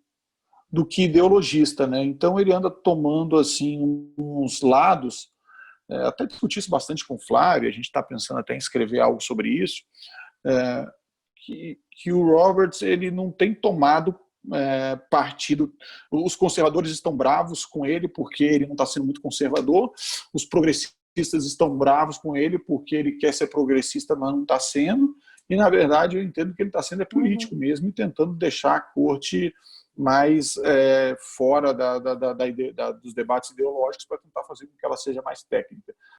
do que ideologista, né? Então ele anda tomando assim uns lados, até discuti isso bastante com o Flávio, a gente está pensando até em escrever algo sobre isso, que o Roberts ele não tem tomado partido. Os conservadores estão bravos com ele porque ele não está sendo muito conservador, os progressistas estão bravos com ele porque ele quer ser progressista, mas não está sendo. E, na verdade, eu entendo que ele está sendo político mesmo e tentando deixar a corte mais fora dos debates ideológicos para tentar fazer com que ela seja mais técnica.